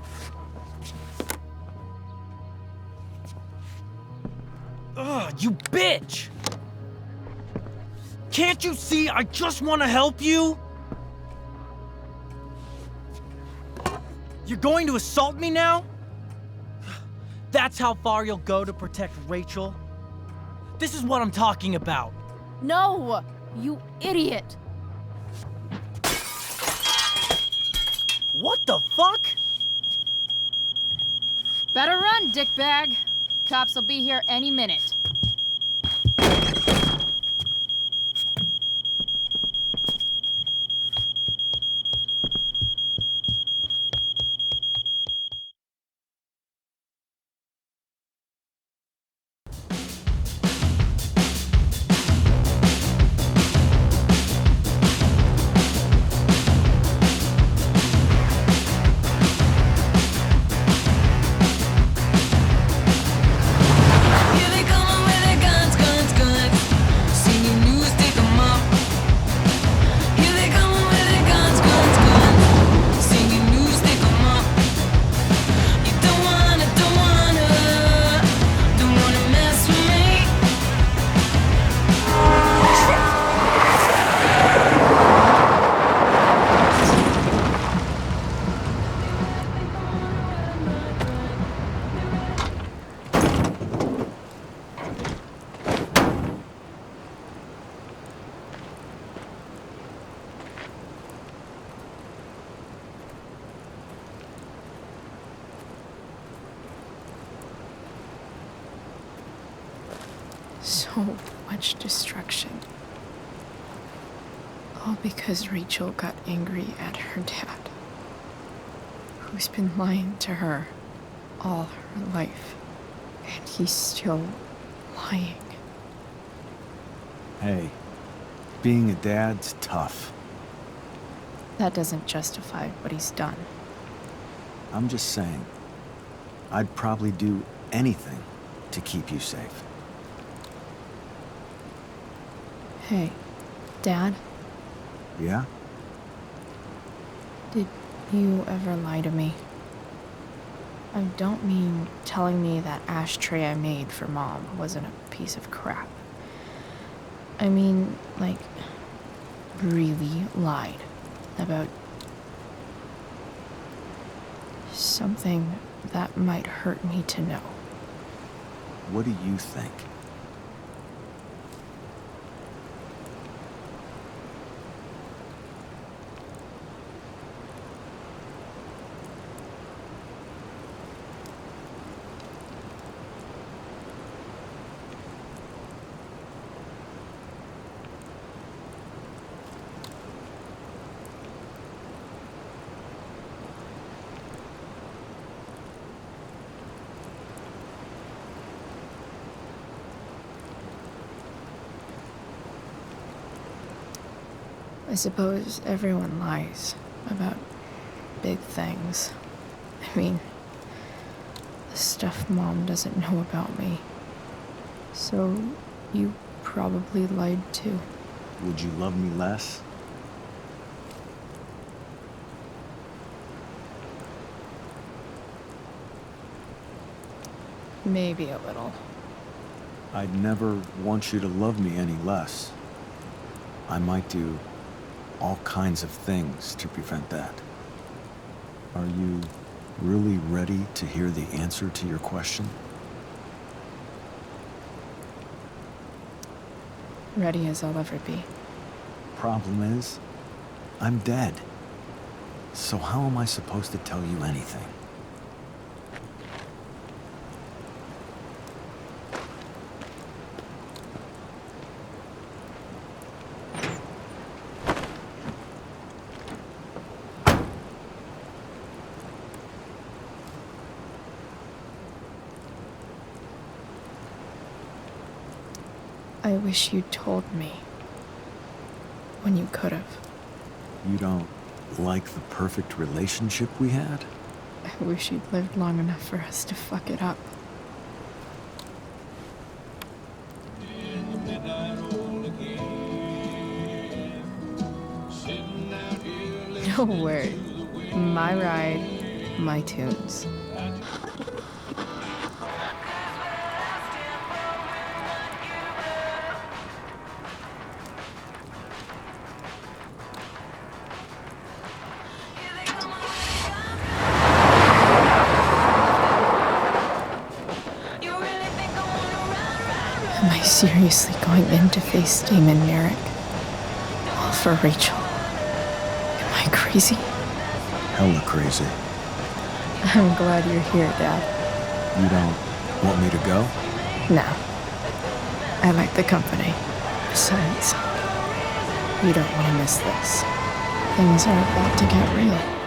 Ugh, you bitch! Can't you see I just want to help you? You're going to assault me now? That's how far you'll go to protect Rachel? This is what I'm talking about. No! You idiot! What the fuck? Better run, dickbag. Cops will be here any minute. Here they come with so much destruction. All because Rachel got angry at her dad, who's been lying to her all her life, and he's still lying. Hey, being a dad's tough. That doesn't justify what he's done. I'm just saying, I'd probably do anything to keep you safe. Hey, Dad, Yeah? did you ever lie to me? I don't mean telling me that ashtray I made for Mom wasn't a piece of crap. I mean, like, really lied about something that might hurt me to know. What do you think? I suppose everyone lies about big things. I mean, the stuff Mom doesn't know about me. So, you probably lied too. Would you love me less? Maybe a little. I'd never want you to love me any less. I might do all kinds of things to prevent that. Are you really ready to hear the answer to your question? Ready as I'll ever be. Problem is, I'm dead. So how am I supposed to tell you anything? I wish you'd told me. When you could have. You don't like the perfect relationship we had? I wish you'd lived long enough for us to fuck it up. No worries. My ride, my tunes. Am I seriously going in to face Damon Merrick? All for Rachel? Am I crazy? Hella crazy. I'm glad you're here, Dad. You don't want me to go? No. I like the company. Besides, you don't want to miss this. Things are about to get real.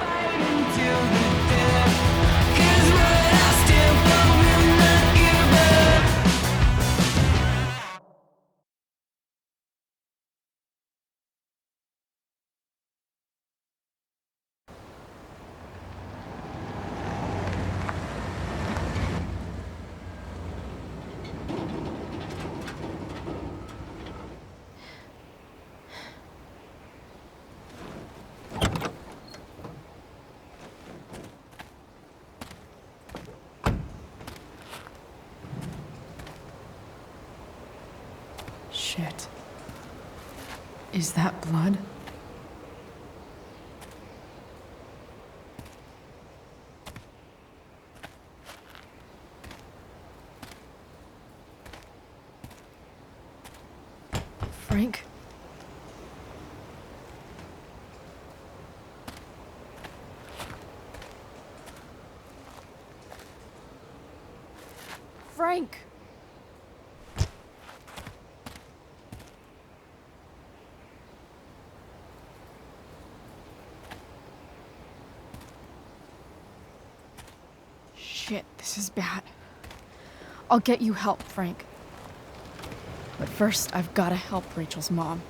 Shit. Is that blood? Frank? Frank! Shit, this is bad. I'll get you help, Frank. But first, I've gotta help Rachel's mom.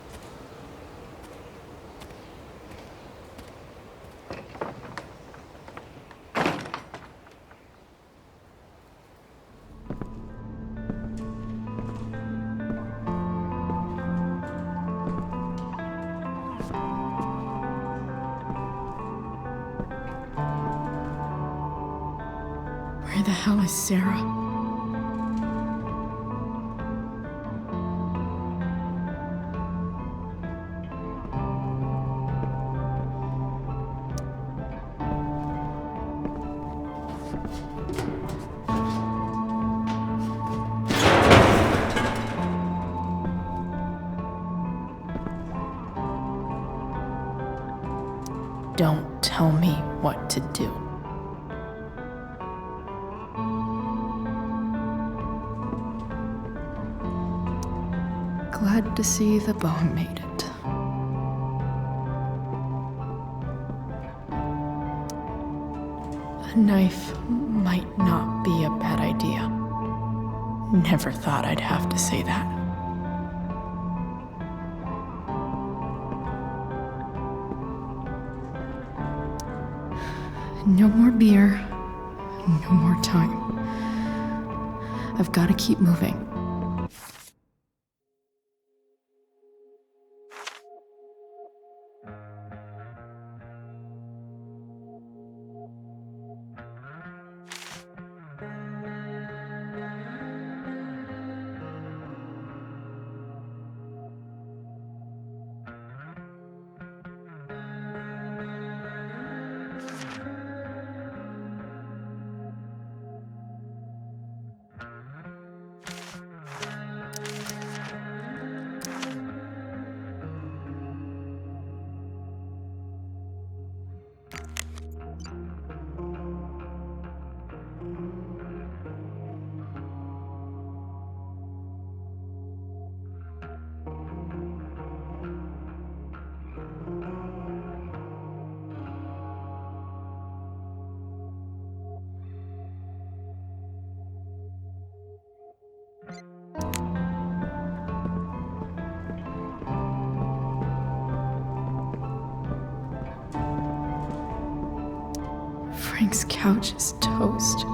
Where the hell is Sarah? Don't tell me what to do. Glad to see the bone made it. A knife might not be a bad idea. Never thought I'd have to say that. No more beer, no more time. I've got to keep moving. Frank's couch is toast.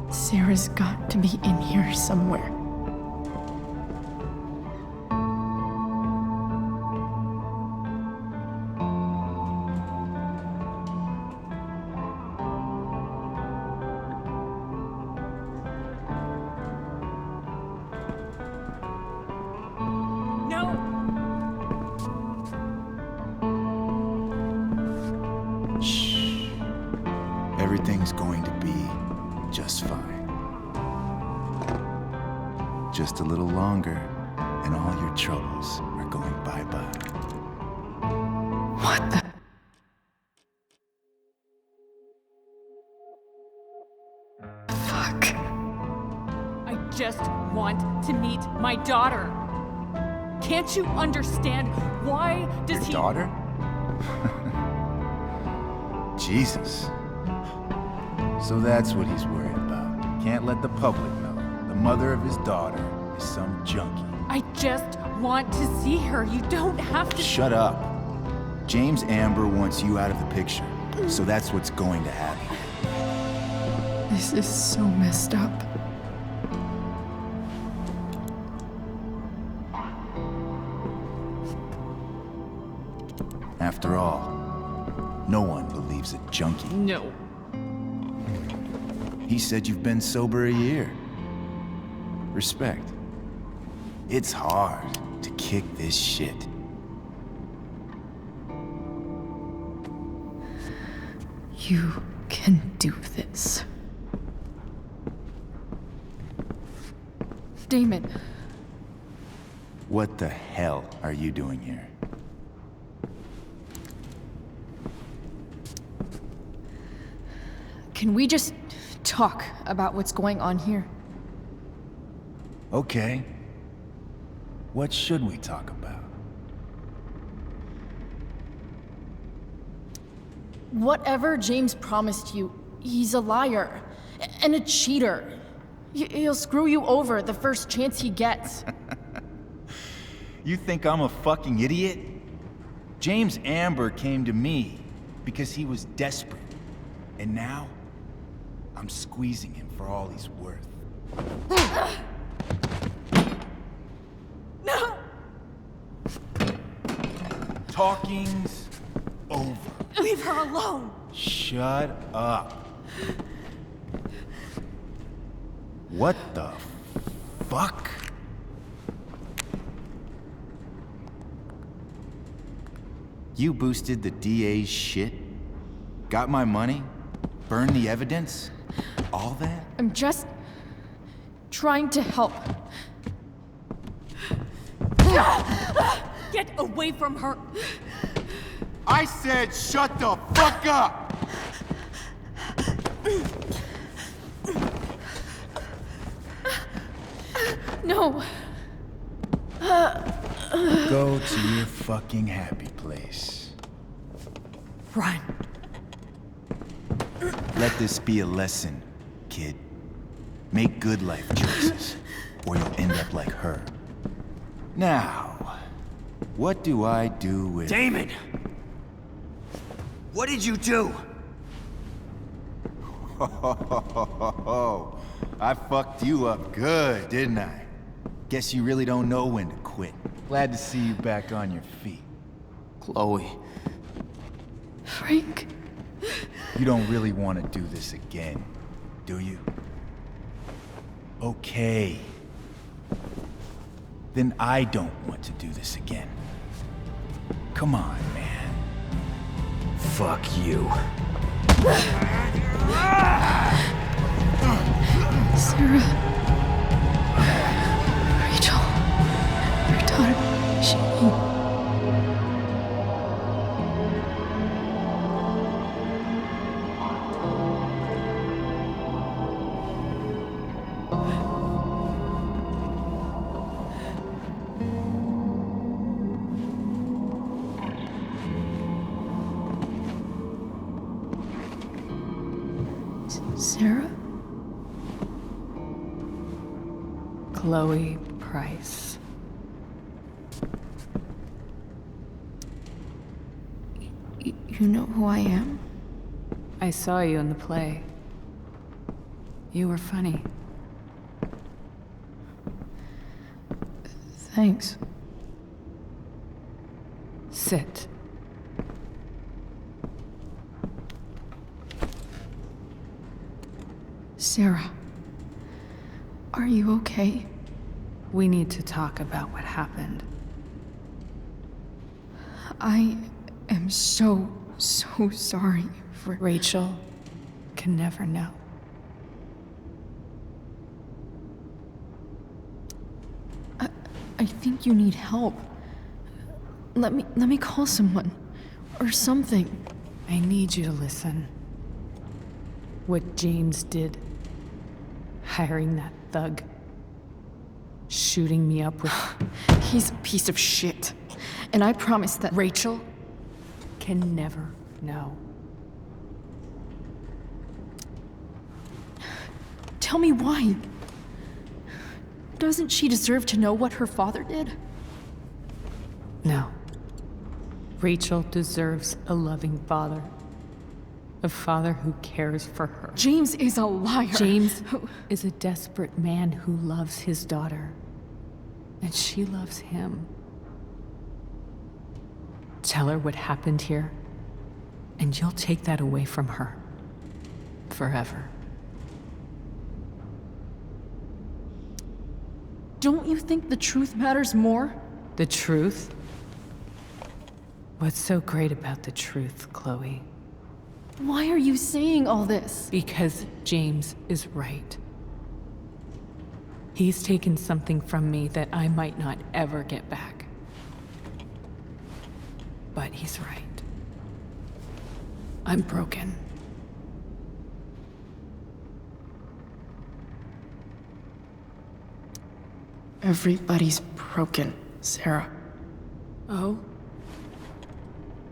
Sarah's got to be in here somewhere. Shh. Everything's going to be just fine. Just a little longer, and all your troubles are going bye-bye. What the? Fuck. I just want to meet my daughter. Can't you understand? Why does he... Your daughter? Jesus. So that's what he's worried about. Can't let the public know. The mother of his daughter is some junkie. I just want to see her. You don't have to... Shut up. James Amber wants you out of the picture, so that's what's going to happen. This is so messed up. After all, no one believes a junkie. No. He said you've been sober a year. Respect. It's hard to kick this shit. You can do this. Damon. What the hell are you doing here? Can we just talk about what's going on here? Okay. What should we talk about? Whatever James promised you, he's a liar and a cheater. He'll screw you over the first chance he gets. You think I'm a fucking idiot? James Amber came to me because he was desperate. And now, I'm squeezing him for all he's worth. No! Talking's over. Leave her alone! Shut up. What the fuck? You boosted the DA's shit? Got my money? Burned the evidence? All that? I'm just trying to help. Get away from her! I said shut the fuck up! No. Go to your fucking happy place. Run. Let this be a lesson, kid. Make good life choices, or you'll end up like her. Now, what do I do with... Damon! What did you do? I fucked you up good, didn't I? Guess you really don't know when to quit. Glad to see you back on your feet. Chloe. Frank. You don't really want to do this again, do you? Okay. Then I don't want to do this again. Come on, man. Fuck you. Sarah. Rachel. Your daughter. She... Sarah? Chloe Price. You know who I am? I saw you in the play. You were funny. Thanks. Sit. Sarah. Are you okay? We need to talk about what happened. I am so sorry for... Rachel can never know. I think you need help. Let me call someone. Or something. I need you to listen. What James did. Hiring that thug. Shooting me up with... He's a piece of shit. And I promise that... Rachel can never know. Tell me why. Doesn't she deserve to know what her father did? No. Rachel deserves a loving father. A father who cares for her. James is a liar. James is a desperate man who loves his daughter. And she loves him. Tell her what happened here, and you'll take that away from her. Forever. Don't you think the truth matters more? The truth? What's so great about the truth, Chloe? Why are you saying all this? Because James is right. He's taken something from me that I might not ever get back. But he's right. I'm broken. Everybody's broken, Sarah. Oh?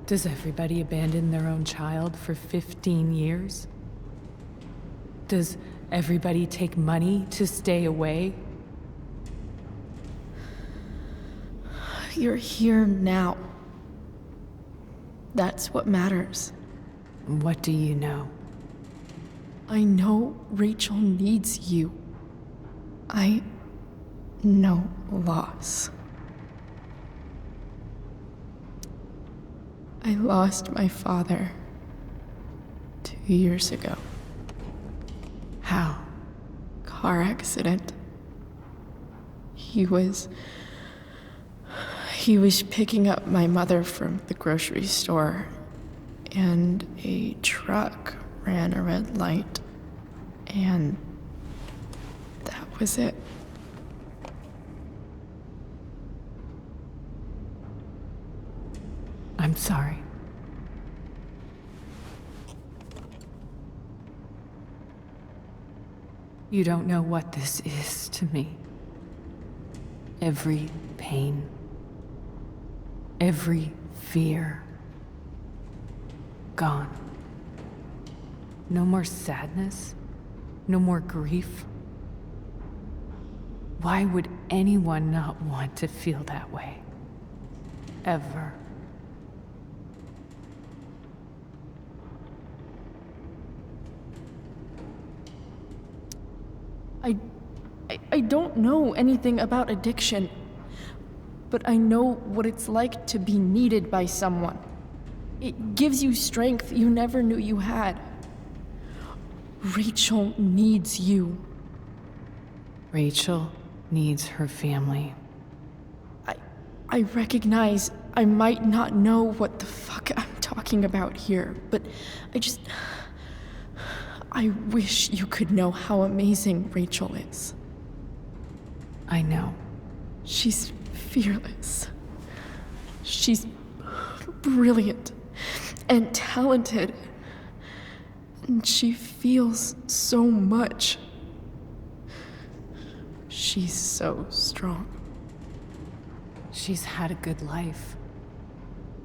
Does everybody abandon their own child for 15 years? Does everybody take money to stay away? You're here now. That's what matters. What do you know? I know Rachel needs you. I know loss. I lost my father 2 years ago. How? Car accident. He was picking up my mother from the grocery store, and a truck ran a red light, and that was it. I'm sorry. You don't know what this is to me. Every pain, every fear, gone. No more sadness, no more grief. Why would anyone not want to feel that way? Ever. I don't know anything about addiction, but I know what it's like to be needed by someone. It gives you strength you never knew you had. Rachel needs you. Rachel needs her family. I recognize I might not know what the fuck I'm talking about here, but I wish you could know how amazing Rachel is. I know. She's fearless. She's brilliant and talented. And she feels so much. She's so strong. She's had a good life.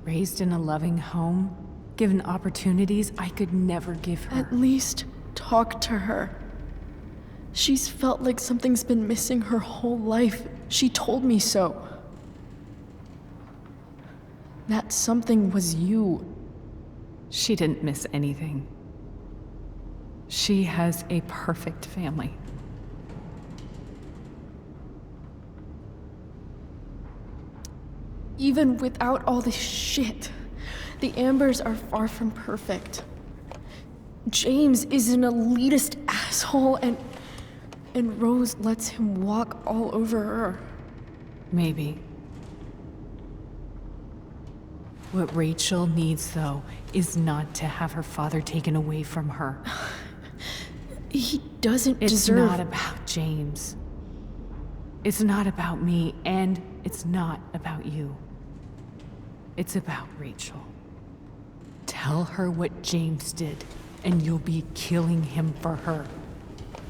Raised in a loving home, given opportunities I could never give her. At least talk to her. She's felt like something's been missing her whole life. She told me so. That something was you. She didn't miss anything. She has a perfect family. Even without all this shit, the Ambers are far from perfect. James is an elitist asshole, and Rose lets him walk all over her. Maybe. What Rachel needs, though, is not to have her father taken away from her. He doesn't It's deserve... not about James. It's not about me, and it's not about you. It's about Rachel. Tell her what James did, and you'll be killing him for her.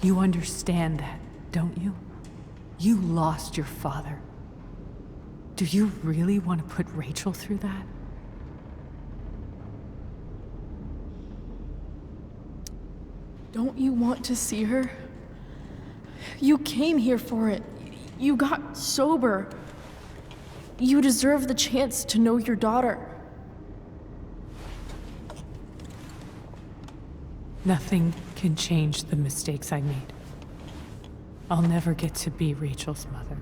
You understand that, don't you? You lost your father. Do you really want to put Rachel through that? Don't you want to see her? You came here for it. You got sober. You deserve the chance to know your daughter. Nothing can change the mistakes I made. I'll never get to be Rachel's mother.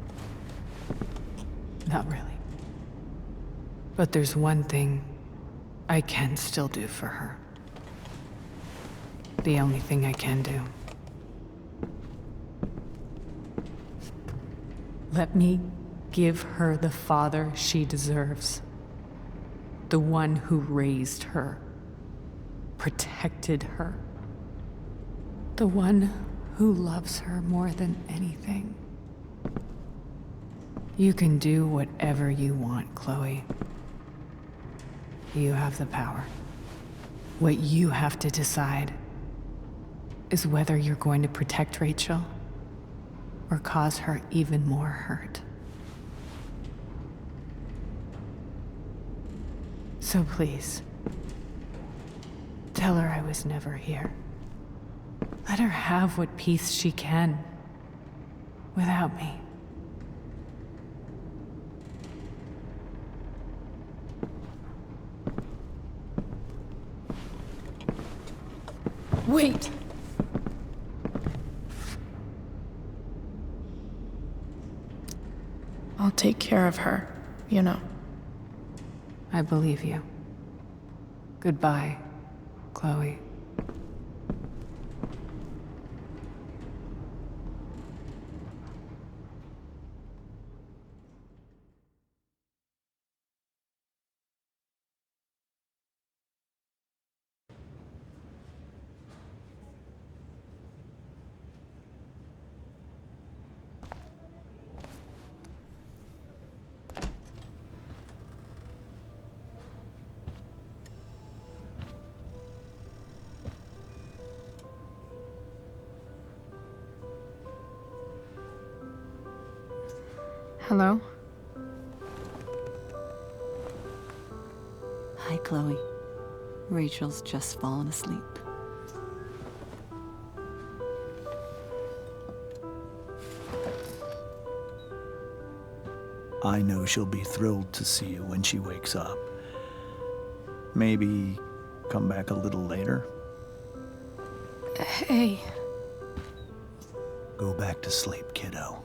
Not really. But there's one thing I can still do for her. The only thing I can do. Let me give her the father she deserves. The one who raised her, protected her. The one who loves her more than anything. You can do whatever you want, Chloe. You have the power. What you have to decide is whether you're going to protect Rachel or cause her even more hurt. So please, tell her I was never here. Let her have what peace she can without me. Wait! I'll take care of her, you know. I believe you. Goodbye, Chloe. Hello? Hi, Chloe. Rachel's just fallen asleep. I know she'll be thrilled to see you when she wakes up. Maybe come back a little later? Hey. Go back to sleep, kiddo.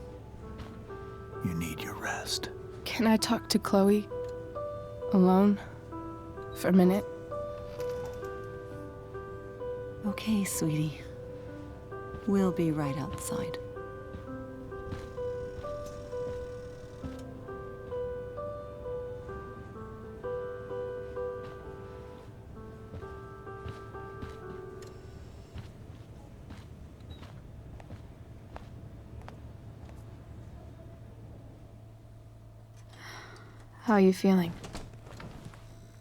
You need your rest. Can I talk to Chloe? Alone? For a minute? Okay, sweetie. We'll be right outside. How are you feeling?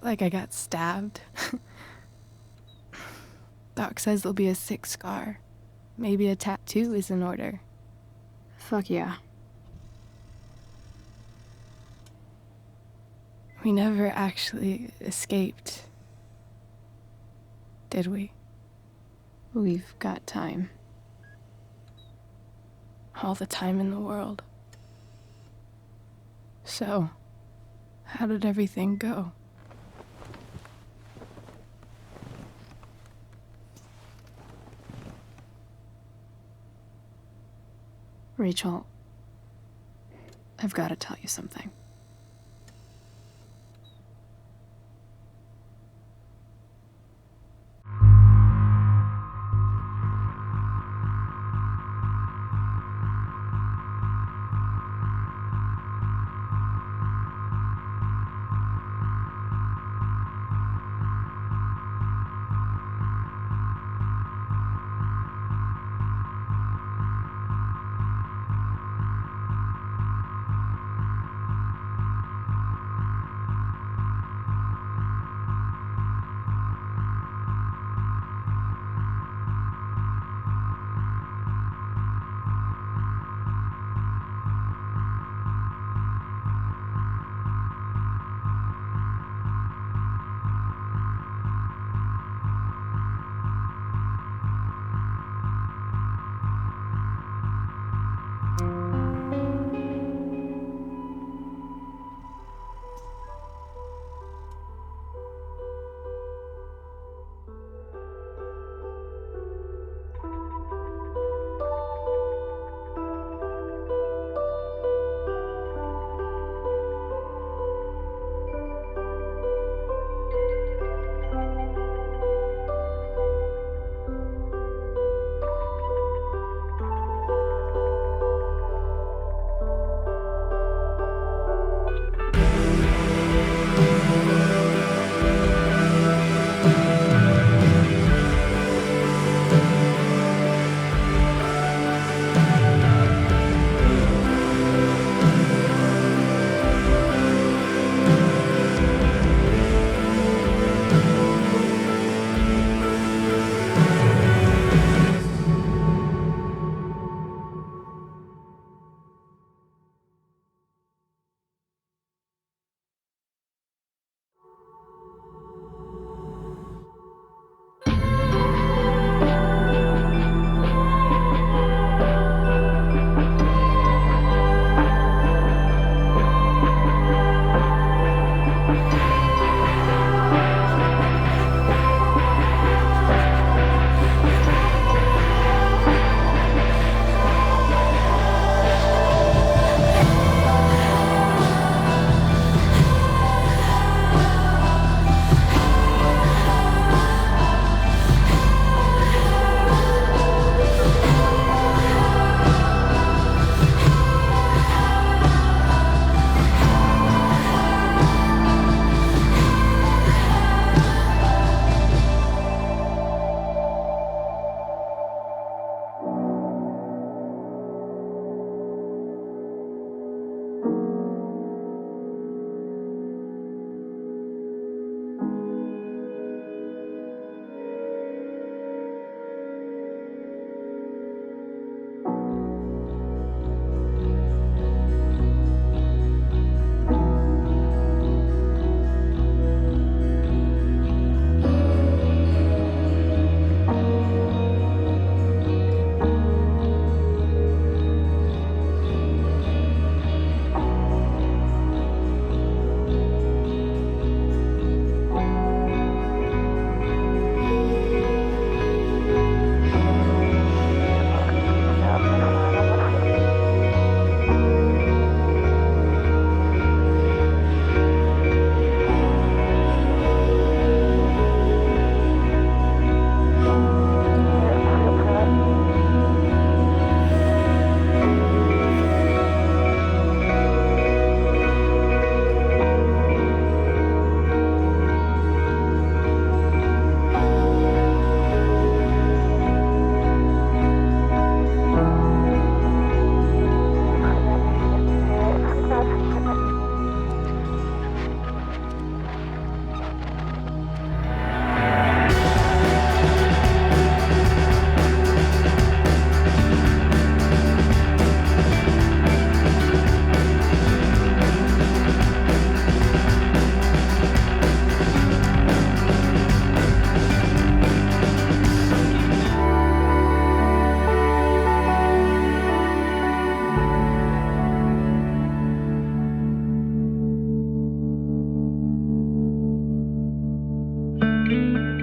Like I got stabbed? Doc says there'll be a sick scar. Maybe a tattoo is in order. Fuck yeah. We never actually escaped, did we? We've got time. All the time in the world. So, how did everything go? Rachel, I've got to tell you something. you.